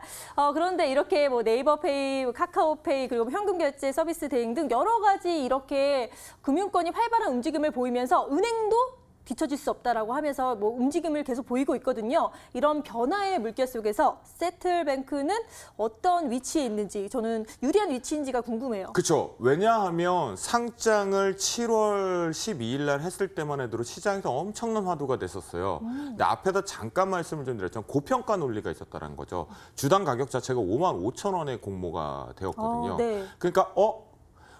그런데 이렇게 뭐 네이버페이, 카카오페이 그리고 현금 결제 서비스 대행 등 여러 가지 이렇게 금융권이 활발한 움직임을 보이면서 은행도 뒤처질 수 없다라고 하면서 뭐 움직임을 계속 보이고 있거든요. 이런 변화의 물결 속에서 세틀뱅크는 어떤 위치에 있는지 저는 유리한 위치인지가 궁금해요. 그렇죠. 왜냐하면 상장을 7월 12일 날 했을 때만 해도 시장에서 엄청난 화두가 됐었어요. 근데 앞에다 잠깐 말씀을 좀 드렸지만 고평가 논리가 있었다는 거죠. 주당 가격 자체가 55,000원에 공모가 되었거든요. 네. 그러니까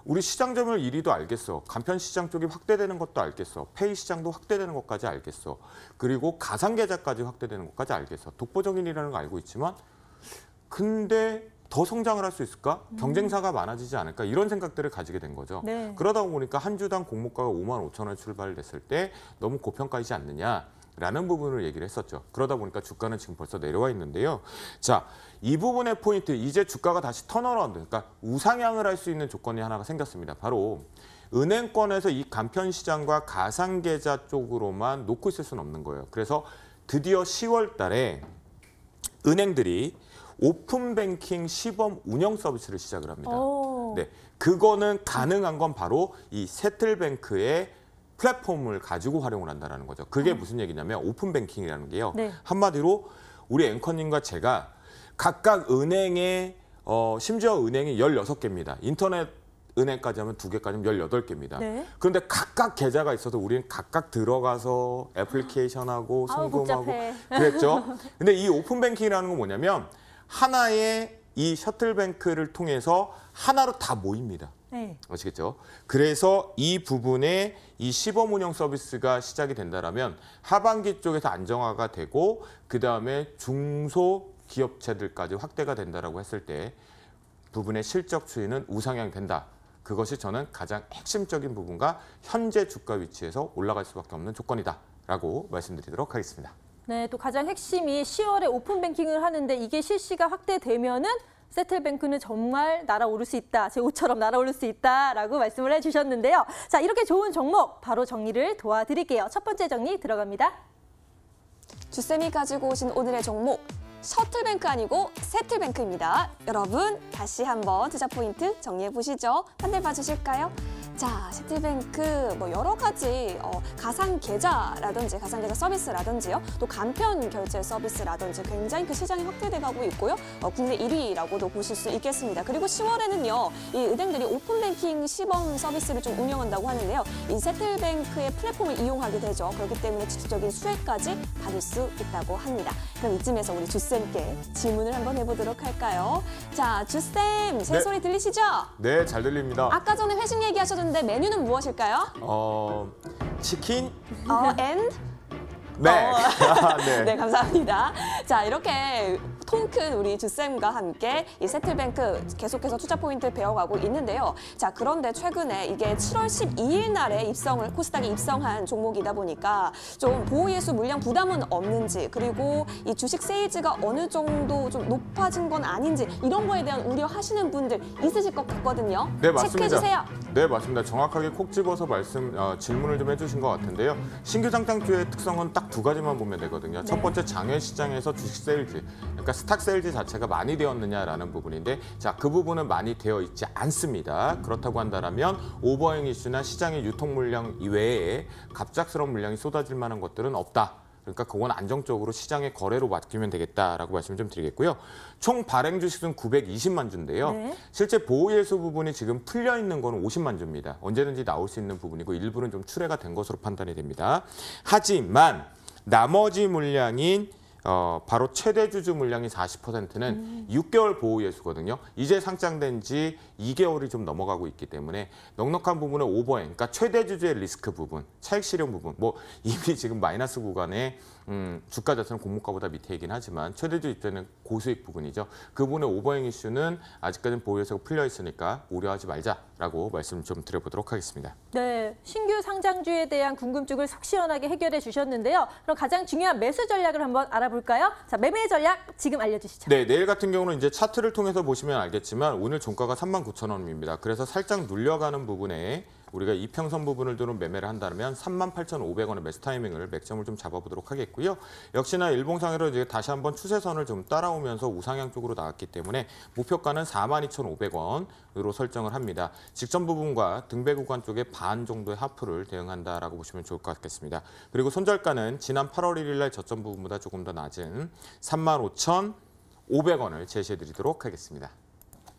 우리 시장 점유율 1위도 알겠어. 간편 시장 쪽이 확대되는 것도 알겠어. 페이 시장도 확대되는 것까지 알겠어. 그리고 가상계좌까지 확대되는 것까지 알겠어. 독보적인 일이라는 거 알고 있지만 근데 더 성장을 할 수 있을까? 경쟁사가 많아지지 않을까? 이런 생각들을 가지게 된 거죠. 네. 그러다 보니까 한 주당 공모가가 55,000원 출발됐을 때 너무 고평가이지 않느냐? 라는 부분을 얘기를 했었죠. 그러다 보니까 주가는 지금 벌써 내려와 있는데요. 자, 이 부분의 포인트, 이제 주가가 다시 턴어라운드, 그러니까 우상향을 할 수 있는 조건이 하나가 생겼습니다. 바로 은행권에서 이 간편 시장과 가상계좌 쪽으로만 놓고 있을 수는 없는 거예요. 그래서 드디어 10월 달에 은행들이 오픈뱅킹 시범 운영 서비스를 시작을 합니다. 네, 그거는 가능한 건 바로 이 세틀뱅크의 플랫폼을 가지고 활용을 한다는 거죠. 그게 무슨 얘기냐면 오픈 뱅킹이라는 게요. 네. 한마디로 우리 앵커님과 제가 각각 은행에 심지어 은행이 16개입니다. 인터넷 은행까지 하면 2개까지 하면 18개입니다. 네. 그런데 각각 계좌가 있어서 우리는 각각 들어가서 애플리케이션하고 아우, 송금하고 복잡해. 그랬죠. 근데 이 오픈 뱅킹이라는 건 뭐냐면 하나의 이 셔틀뱅크를 통해서 하나로 다 모입니다. 네. 아시겠죠? 그래서 이 부분에 이 시범 운영 서비스가 시작이 된다라면 하반기 쪽에서 안정화가 되고 그다음에 중소 기업체들까지 확대가 된다라고 했을 때 부분의 실적 추이는 우상향 된다. 그것이 저는 가장 핵심적인 부분과 현재 주가 위치에서 올라갈 수밖에 없는 조건이다라고 말씀드리도록 하겠습니다. 네, 또 가장 핵심이 10월에 오픈 뱅킹을 하는데 이게 실시가 확대되면은 세틀뱅크는 정말 날아오를 수 있다. 제 옷처럼 날아오를 수 있다라고 말씀을 해주셨는데요. 자, 이렇게 좋은 종목 바로 정리를 도와드릴게요. 첫 번째 정리 들어갑니다. 주쌤이 가지고 오신 오늘의 종목 셔틀뱅크 아니고 세틀뱅크입니다. 여러분 다시 한번 투자 포인트 정리해 보시죠. 판넬 봐주실까요? 자, 세틀뱅크 뭐 여러 가지 가상 계좌라든지 가상 계좌 서비스라든지요, 또 간편 결제 서비스라든지 굉장히 그 시장이 확대돼 가고 있고요. 국내 1위라고도 보실 수 있겠습니다. 그리고 10월에는요, 이 은행들이 오픈뱅킹 시범 서비스를 좀 운영한다고 하는데요. 이 세틀뱅크의 플랫폼을 이용하게 되죠. 그렇기 때문에 직접적인 수혜까지 받을 수 있다고 합니다. 그럼 이쯤에서 우리 주쌤께 질문을 한번 해보도록 할까요? 자, 주쌤, 제 네. 소리 들리시죠? 네, 잘 들립니다. 아까 전에 회식 얘기하셨는데 메뉴는 무엇일까요? 치킨? and? 네. 네. 네. 감사합니다. 자, 이렇게 통 큰 우리 주쌤과 함께 이 세틀뱅크 계속해서 투자 포인트 배워가고 있는데요. 자, 그런데 최근에 이게 7월 12일 날에 코스닥에 입성한 종목이다 보니까 좀 보호예수 물량 부담은 없는지, 그리고 이 주식 세이즈가 어느 정도 좀 높아진 건 아닌지 이런 거에 대한 우려하시는 분들 있으실 것 같거든요. 네, 맞습니다. 체크해주세요. 네, 맞습니다. 정확하게 콕 집어서 질문을 좀 해주신 것 같은데요. 신규 상장주의 특성은 딱 2가지만 보면 되거든요. 첫 번째, 장외 시장에서 주식 세일즈, 그러니까 스탁 세일즈 자체가 많이 되었느냐라는 부분인데, 자, 그 부분은 많이 되어 있지 않습니다. 그렇다고 한다면 오버행 이슈나 시장의 유통 물량 이외에 갑작스러운 물량이 쏟아질 만한 것들은 없다. 그러니까 그건 안정적으로 시장의 거래로 맡기면 되겠다라고 말씀 좀 드리겠고요. 총 발행 주식은 920만 주인데요. 네. 실제 보호예수 부분이 지금 풀려 있는 건 50만 주입니다. 언제든지 나올 수 있는 부분이고 일부는 좀 출회가 된 것으로 판단이 됩니다. 하지만 나머지 물량인 바로 최대 주주 물량이 40%는 6개월 보호 예수거든요. 이제 상장된 지 2개월이 좀 넘어가고 있기 때문에 넉넉한 부분의 오버행, 그러니까 최대 주주의 리스크 부분, 차익 실현 부분, 뭐 이미 지금 마이너스 구간에 주가 자체는 공모가보다 밑에이긴 하지만 최대주 입장에는 고수익 부분이죠. 그 부분의 오버행 이슈는 아직까지는 보호 예수가 풀려 있으니까 우려하지 말자라고 말씀 좀 드려보도록 하겠습니다. 네, 신규 상장주에 대한 궁금증을 속 시원하게 해결해 주셨는데요. 그럼 가장 중요한 매수 전략을 한번 알아볼까요? 자, 매매 전략 지금 알려주시죠. 네, 내일 같은 경우는 이제 차트를 통해서 보시면 알겠지만 오늘 종가가 39,000원입니다. 그래서 살짝 눌려가는 부분에 우리가 이평선 부분을 두는 매매를 한다면 38,500원의 매수 타이밍을 맥점을 좀 잡아보도록 하겠고요. 역시나 일봉상으로 이제 다시 한번 추세선을 좀 따라오면서 우상향 쪽으로 나왔기 때문에 목표가는 42,500원으로 설정을 합니다. 직전 부분과 등배 구간 쪽에 반 정도의 하프를 대응한다라고 보시면 좋을 것 같겠습니다. 그리고 손절가는 지난 8월 1일 날 저점 부분보다 조금 더 낮은 35,500원을 제시해드리도록 하겠습니다.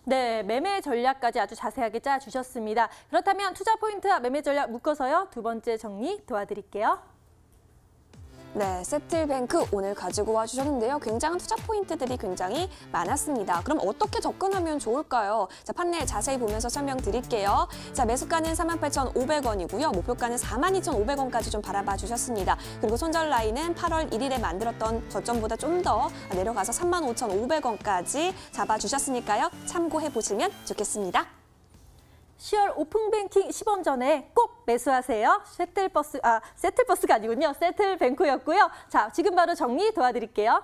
네, 매매 전략까지 아주 자세하게 짜주셨습니다. 그렇다면 투자 포인트와 매매 전략 묶어서요. 두 번째 정리 도와드릴게요. 네, 세틀뱅크 오늘 가지고 와주셨는데요. 굉장한 투자 포인트들이 굉장히 많았습니다. 그럼 어떻게 접근하면 좋을까요? 자, 판넬 자세히 보면서 설명드릴게요. 자, 매수가는 48,500원이고요. 목표가는 42,500원까지 좀 바라봐 주셨습니다. 그리고 손절 라인은 8월 1일에 만들었던 저점보다 좀 더 내려가서 35,500원까지 잡아주셨으니까요. 참고해 보시면 좋겠습니다. 10월 오픈뱅킹 시범 전에 꼭 매수하세요. 세틀버스가 아니군요. 세틀뱅크였고요. 자, 지금 바로 정리 도와드릴게요.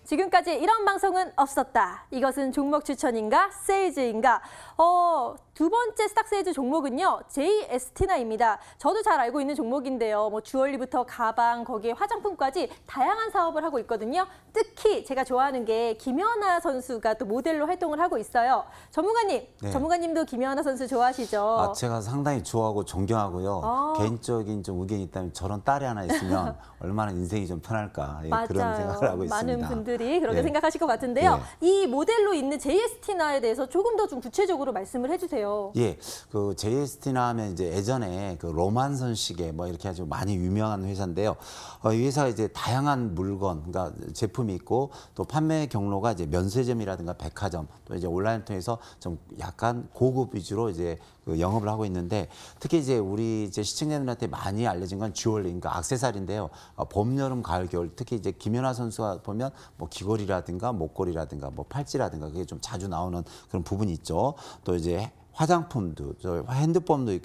지금까지 이런 방송은 없었다. 이것은 종목 추천인가? 세일즈인가? 두 번째 스탁 세일즈 종목은요. JST나입니다. 저도 잘 알고 있는 종목인데요. 뭐 주얼리부터 가방, 거기에 화장품까지 다양한 사업을 하고 있거든요. 특히 제가 좋아하는 게 김연아 선수가 또 모델로 활동을 하고 있어요. 전문가님, 네. 전문가님도 김연아 선수 좋아하시죠? 제가 상당히 좋아하고 존경하고요. 개인적인 좀 의견이 있다면 저런 딸이 하나 있으면 얼마나 인생이 좀 편할까 그런 생각을 하고 있습니다. 많은 분들이 그렇게 네. 생각하실 것 같은데요. 네. 이 모델로 있는 JST나에 대해서 조금 더 좀 구체적으로 말씀을 해주세요. 예, 그 JST나 하면 이제 예전에 그 로만선 시계 뭐 이렇게 아주 많이 유명한 회사인데요. 이 회사가 이제 다양한 물건, 그러니까 제품이 있고 또 판매 경로가 이제 면세점이라든가 백화점 또 이제 온라인을 통해서 좀 약간 고급 위주로 이제 그 영업을 하고 있는데 특히 이제 우리 이제 시청자들한테 많이 알려진 건 주얼리, 그러니까 액세서리인데요. 봄, 여름, 가을, 겨울 특히 이제 김연아 선수가 보면 뭐 귀걸이라든가 목걸이라든가 뭐 팔찌라든가 그게 좀 자주 나오는 그런 부분이 있죠. 또 이제 화장품도, 저 핸드폰도,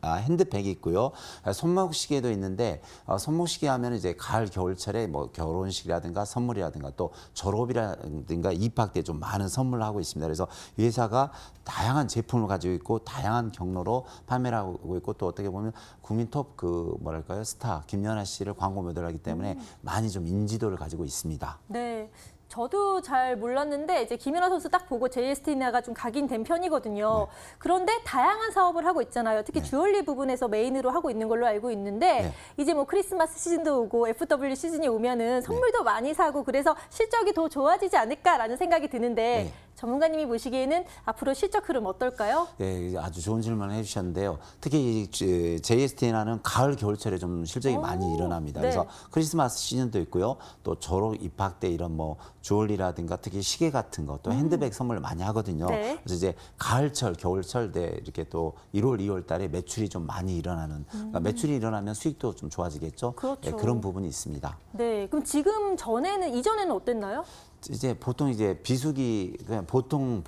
핸드백이 있고요. 손목시계도 있는데, 손목시계 하면 이제 가을, 겨울철에 뭐 결혼식이라든가 선물이라든가 또 졸업이라든가 입학 때 좀 많은 선물을 하고 있습니다. 그래서 이 회사가 다양한 제품을 가지고 있고, 다양한 경로로 판매를 하고 있고, 또 어떻게 보면 국민 톱 뭐랄까요, 스타, 김연아 씨를 광고 모델하기 때문에 많이 좀 인지도를 가지고 있습니다. 네. 저도 잘 몰랐는데 이제 김연아 선수 딱 보고 JST나가 좀 각인된 편이거든요. 네. 그런데 다양한 사업을 하고 있잖아요. 특히 주얼리 부분에서 메인으로 하고 있는 걸로 알고 있는데 네. 이제 뭐 크리스마스 시즌도 오고 FW 시즌이 오면은 선물도 많이 사고 그래서 실적이 더 좋아지지 않을까라는 생각이 드는데 네. 전문가님이 보시기에는 앞으로 실적 흐름 어떨까요? 네, 아주 좋은 질문을 해주셨는데요. 특히 이 JST나는 가을, 겨울철에 좀 실적이 많이 일어납니다. 네. 그래서 크리스마스 시즌도 있고요. 또 졸업, 입학 때 이런 뭐 주얼리라든가 특히 시계 같은 거, 또 핸드백 선물을 많이 하거든요. 네. 그래서 이제 가을철, 겨울철 때 이렇게 또 1월, 2월 달에 매출이 좀 많이 일어나는, 그러니까 매출이 일어나면 수익도 좀 좋아지겠죠. 그렇죠. 네, 그런 부분이 있습니다. 네, 그럼 지금 이전에는 어땠나요? 이제 보통 이제 비수기 그냥 보통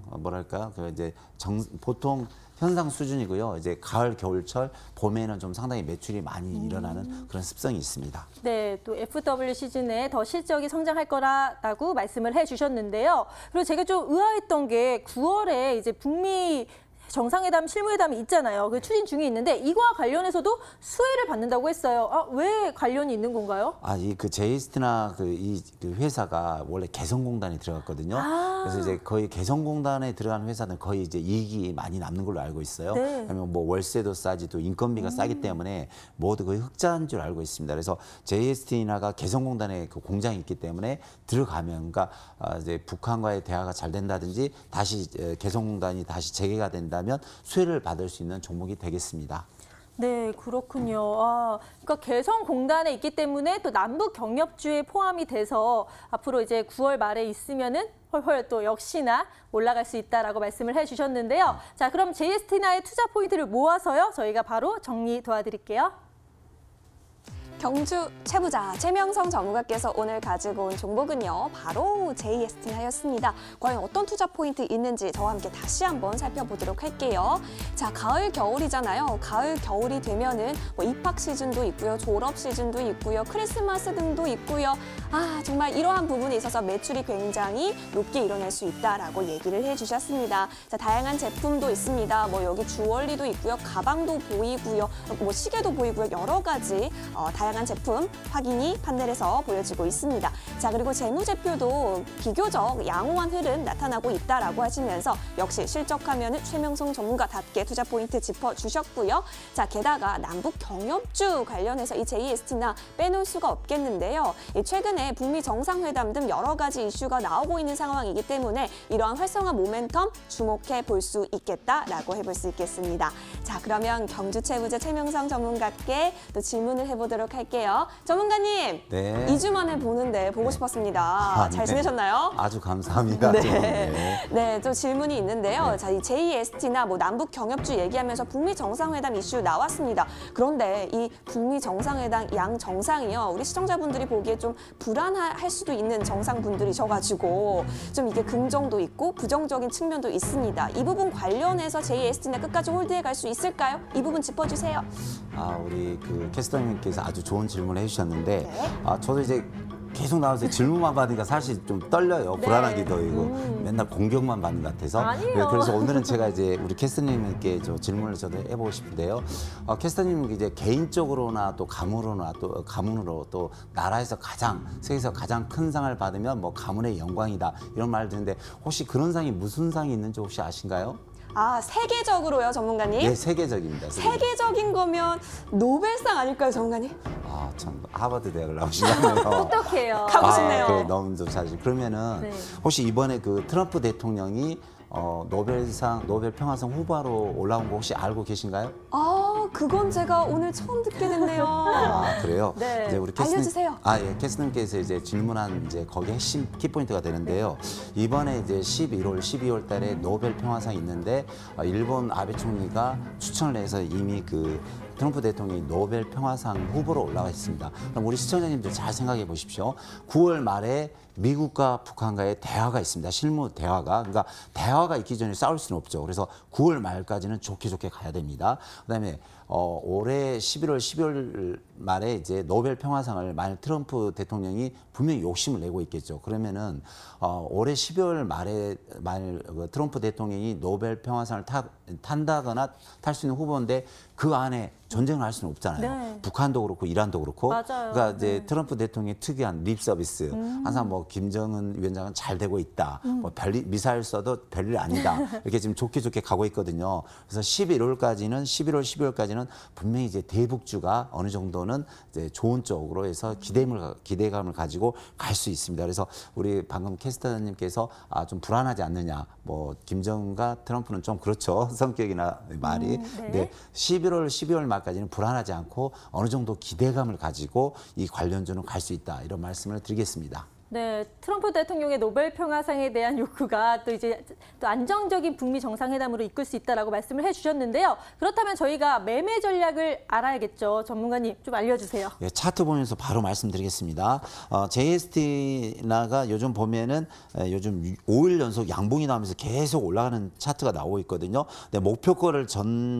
뭐랄까 그 이제 보통 현상 수준이고요. 이제 가을, 겨울철, 봄에는 좀 상당히 매출이 많이 일어나는 그런 습성이 있습니다. 네, 또 FW 시즌에 더 실적이 성장할 거라고 말씀을 해주셨는데요. 그리고 제가 좀 의아했던 게 9월에 이제 북미 정상회담, 실무회담이 있잖아요. 그 추진 중에 있는데 이거와 관련해서도 수혜를 받는다고 했어요. 왜 관련이 있는 건가요? 이 그 JST나 이 회사가 원래 개성공단에 들어갔거든요. 그래서 이제 거의 개성공단에 들어간 회사는 거의 이제 이익이 많이 남는 걸로 알고 있어요. 네. 왜냐면 뭐 월세도 싸지 또 인건비가 싸기 때문에 모두 거의 흑자인 줄 알고 있습니다. 그래서 JST나가 개성공단에 그 공장이 있기 때문에 들어가면 그러니까 이제 북한과의 대화가 잘 된다든지 다시 개성공단이 다시 재개가 된다면 수혜를 받을 수 있는 종목이 되겠습니다. 네, 그렇군요. 그러니까 개성공단에 있기 때문에 또 남북 경협주에 포함이 돼서 앞으로 이제 9월 말에 있으면은 헐헐 또 역시나 올라갈 수 있다라고 말씀을 해주셨는데요. 자, 그럼 JST나의 투자 포인트를 모아서요. 저희가 바로 정리 도와드릴게요. 경주 최부자 최명성 전문가께서 오늘 가지고 온 종목은요. 바로 JST나였습니다. 과연 어떤 투자 포인트 있는지 저와 함께 다시 한번 살펴보도록 할게요. 자, 가을, 겨울이잖아요. 가을, 겨울이 되면은 뭐 입학 시즌도 있고요. 졸업 시즌도 있고요. 크리스마스 등도 있고요. 정말 이러한 부분에 있어서 매출이 굉장히 높게 일어날 수 있다라고 얘기를 해주셨습니다. 자, 다양한 제품도 있습니다. 뭐 여기 주얼리도 있고요. 가방도 보이고요. 뭐 시계도 보이고요. 여러 가지 다양한 제품 확인이 판넬에서 보여지고 있습니다. 자, 그리고 재무제표도 비교적 양호한 흐름 나타나고 있다라고 하시면서 역시 실적하면은 최명성 전문가답게 투자 포인트 짚어주셨고요. 자, 게다가 남북 경협주 관련해서 이 JST나 빼놓을 수가 없겠는데요. 최근에 북미 정상회담 등 여러 가지 이슈가 나오고 있는 상황이기 때문에 이러한 활성화 모멘텀 주목해 볼 수 있겠다라고 해볼 수 있겠습니다. 자, 그러면 경주 최부자 최명성 전문가께 또 질문을 해보도록 할게요. 전문가님, 네. 2주 만에 보는데 보고 싶었습니다. 잘 네. 지내셨나요? 아주 감사합니다. 네, 또 질문이 있는데요. 자, 이 JST나 뭐 남북 경협주 얘기하면서 북미 정상회담 이슈 나왔습니다. 그런데 이 북미 정상회담 양 정상이요. 우리 시청자분들이 보기에 좀 불안할 수도 있는 정상분들이셔가지고 좀 이게 긍정도 있고 부정적인 측면도 있습니다. 이 부분 관련해서 JST나 끝까지 홀드해 갈 수 있을까요? 이 부분 짚어주세요. 우리 그 캐스터님께서 아주 좋은 질문을 해주셨는데, 네. 저도 이제 계속 나와서 질문만 받으니까 사실 좀 떨려요. 네. 불안하기도 하고 맨날 공격만 받는 것 같아서. 아니에요. 네, 그래서 오늘은 제가 이제 우리 캐스터님께 질문을 저도 해보고 싶은데요. 캐스터님 이제 개인적으로나 또 가문으로 또 나라에서 세계에서 가장 큰 상을 받으면 뭐 가문의 영광이다 이런 말 듣는데 혹시 그런 상이 무슨 상이 있는지 혹시 아신가요? 아, 세계적으로요, 전문가님? 네, 세계적입니다. 세계적인 거면 노벨상 아닐까요, 전문가님? 아, 참 하버드 대학을 나오시네요. 어떡해요. 가고 싶네요. 그래, 너무 좀 사실 그러면은 네. 혹시 이번에 그 트럼프 대통령이 노벨 평화상 후보로 올라온 거 혹시 알고 계신가요? 아, 그건 제가 오늘 처음 듣게 됐네요. 아, 그래요? 네. 이제 우리 알려주세요. 예, 캐스님께서 이제 질문한 이제 거기 핵심 키포인트가 되는데요. 이번에 이제 12월 달에 노벨 평화상이 있는데 일본 아베 총리가 추천을 해서 이미 그 트럼프 대통령이 노벨 평화상 후보로 올라가 있습니다. 그럼 우리 시청자님들 잘 생각해 보십시오. 9월 말에 미국과 북한과의 대화가 있습니다. 실무 대화가. 그러니까 대화가 있기 전에 싸울 수는 없죠. 그래서 9월 말까지는 좋게 가야 됩니다. 그다음에 올해 12월 말에 이제 노벨 평화상을 만약 트럼프 대통령이 분명히 욕심을 내고 있겠죠. 그러면은 올해 12월 말에 만약 트럼프 대통령이 노벨 평화상을 탄다거나 탈 수 있는 후보인데 그 안에 전쟁을 할 수는 없잖아요. 네. 북한도 그렇고 이란도 그렇고. 맞아요. 그러니까 이제 트럼프 대통령의 특이한 립 서비스. 항상 뭐 김정은 위원장은 잘 되고 있다. 뭐 미사일 쏴도 별일 아니다. 이렇게 지금 좋게 가고 있거든요. 그래서 11월, 12월까지는 분명히 이제 대북주가 어느 정도는 이제 좋은 쪽으로 해서 기대감을 가지고 갈 수 있습니다. 그래서 우리 방금 캐스터님께서 좀 불안하지 않느냐. 뭐 김정은과 트럼프는 좀 그렇죠. 성격이나 말이. 네. 네. 12월 말까지는 불안하지 않고 어느 정도 기대감을 가지고 이 관련주는 갈 수 있다. 이런 말씀을 드리겠습니다. 네, 트럼프 대통령의 노벨 평화상에 대한 욕구가 또 안정적인 북미 정상회담으로 이끌 수 있다라고 말씀을 해주셨는데요. 그렇다면 저희가 매매 전략을 알아야겠죠. 전문가님 좀 알려주세요. 예, 차트 보면서 바로 말씀드리겠습니다. JST나가 요즘 보면은 요즘 5일 연속 양봉이 나오면서 계속 올라가는 차트가 나오고 있거든요. 근데 목표가를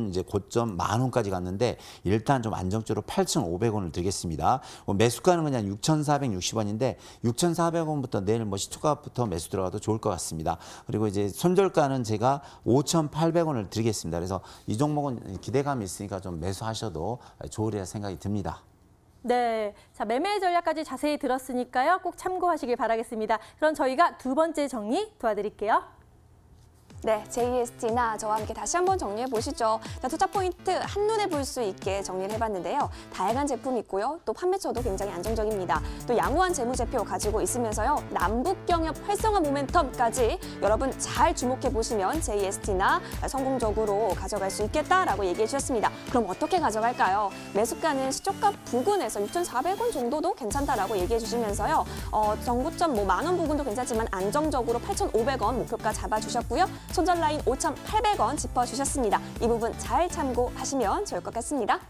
이제 고점 10,000원까지 갔는데 일단 좀 안정적으로 8,500원을 드리겠습니다. 매수가는 그냥 6,460원인데 6,400원부터 내일 뭐 시초가부터 매수 들어가도 좋을 것 같습니다. 그리고 이제 손절가는 제가 5,800원을 드리겠습니다. 그래서 이 종목은 기대감이 있으니까 좀 매수하셔도 좋으리라 생각이 듭니다. 네, 자 매매 전략까지 자세히 들었으니까요. 꼭 참고하시길 바라겠습니다. 그럼 저희가 두 번째 정리 도와드릴게요. 네, JST나 저와 함께 다시 한번 정리해 보시죠. 자, 투자 포인트 한눈에 볼 수 있게 정리를 해봤는데요. 다양한 제품이 있고요. 또 판매처도 굉장히 안정적입니다. 또 양호한 재무제표 가지고 있으면서요. 남북 경협 활성화 모멘텀까지 여러분 잘 주목해 보시면 JST나 성공적으로 가져갈 수 있겠다라고 얘기해 주셨습니다. 그럼 어떻게 가져갈까요? 매수가는 시초가 부근에서 6,400원 정도도 괜찮다라고 얘기해 주시면서요. 정고점 뭐 10,000원 부근도 괜찮지만 안정적으로 8,500원 목표가 잡아주셨고요. 손절 라인 5,800원 짚어주셨습니다. 이 부분 잘 참고하시면 좋을 것 같습니다.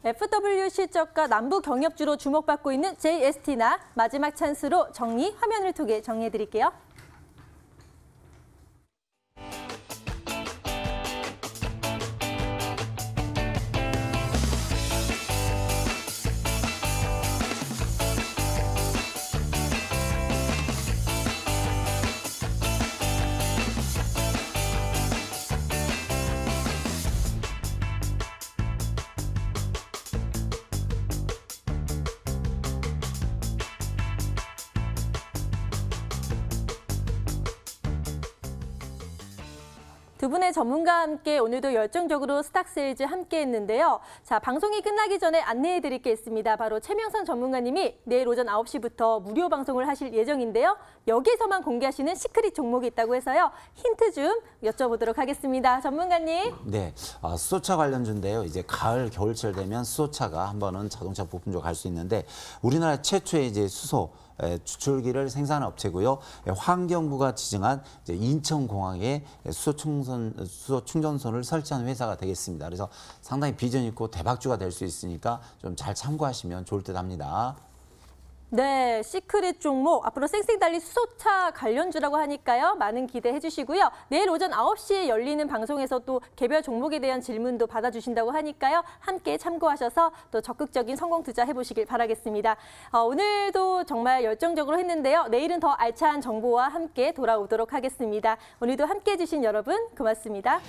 FW 실적과 남북 경협주로 주목받고 있는 JST나 마지막 찬스로 화면을 통해 정리해드릴게요. 두 분의 전문가와 함께 오늘도 열정적으로 스탁세일즈 함께 했는데요. 자, 방송이 끝나기 전에 안내해 드릴 게 있습니다. 바로 최명선 전문가님이 내일 오전 9시부터 무료 방송을 하실 예정인데요. 여기서만 공개하시는 시크릿 종목이 있다고 해서요. 힌트 좀 여쭤보도록 하겠습니다. 전문가님. 네, 수소차 관련주인데요. 이제 가을, 겨울철 되면 수소차가 한 번은 자동차 부품주가 갈 수 있는데 우리나라 최초의 이제 수소 추출기를 생산하는 업체고요. 환경부가 지정한 이제 인천공항에 수소 충전소를 설치한 회사가 되겠습니다. 그래서 상당히 비전 있고 대박주가 될 수 있으니까 좀 잘 참고하시면 좋을 듯 합니다. 네, 시크릿 종목 앞으로 쌩쌩 달릴 수소차 관련주라고 하니까요. 많은 기대해 주시고요. 내일 오전 9시에 열리는 방송에서 또 개별 종목에 대한 질문도 받아주신다고 하니까요. 함께 참고하셔서 또 적극적인 성공 투자해 보시길 바라겠습니다. 오늘도 정말 열정적으로 했는데요. 내일은 더 알찬 정보와 함께 돌아오도록 하겠습니다. 오늘도 함께 해주신 여러분 고맙습니다.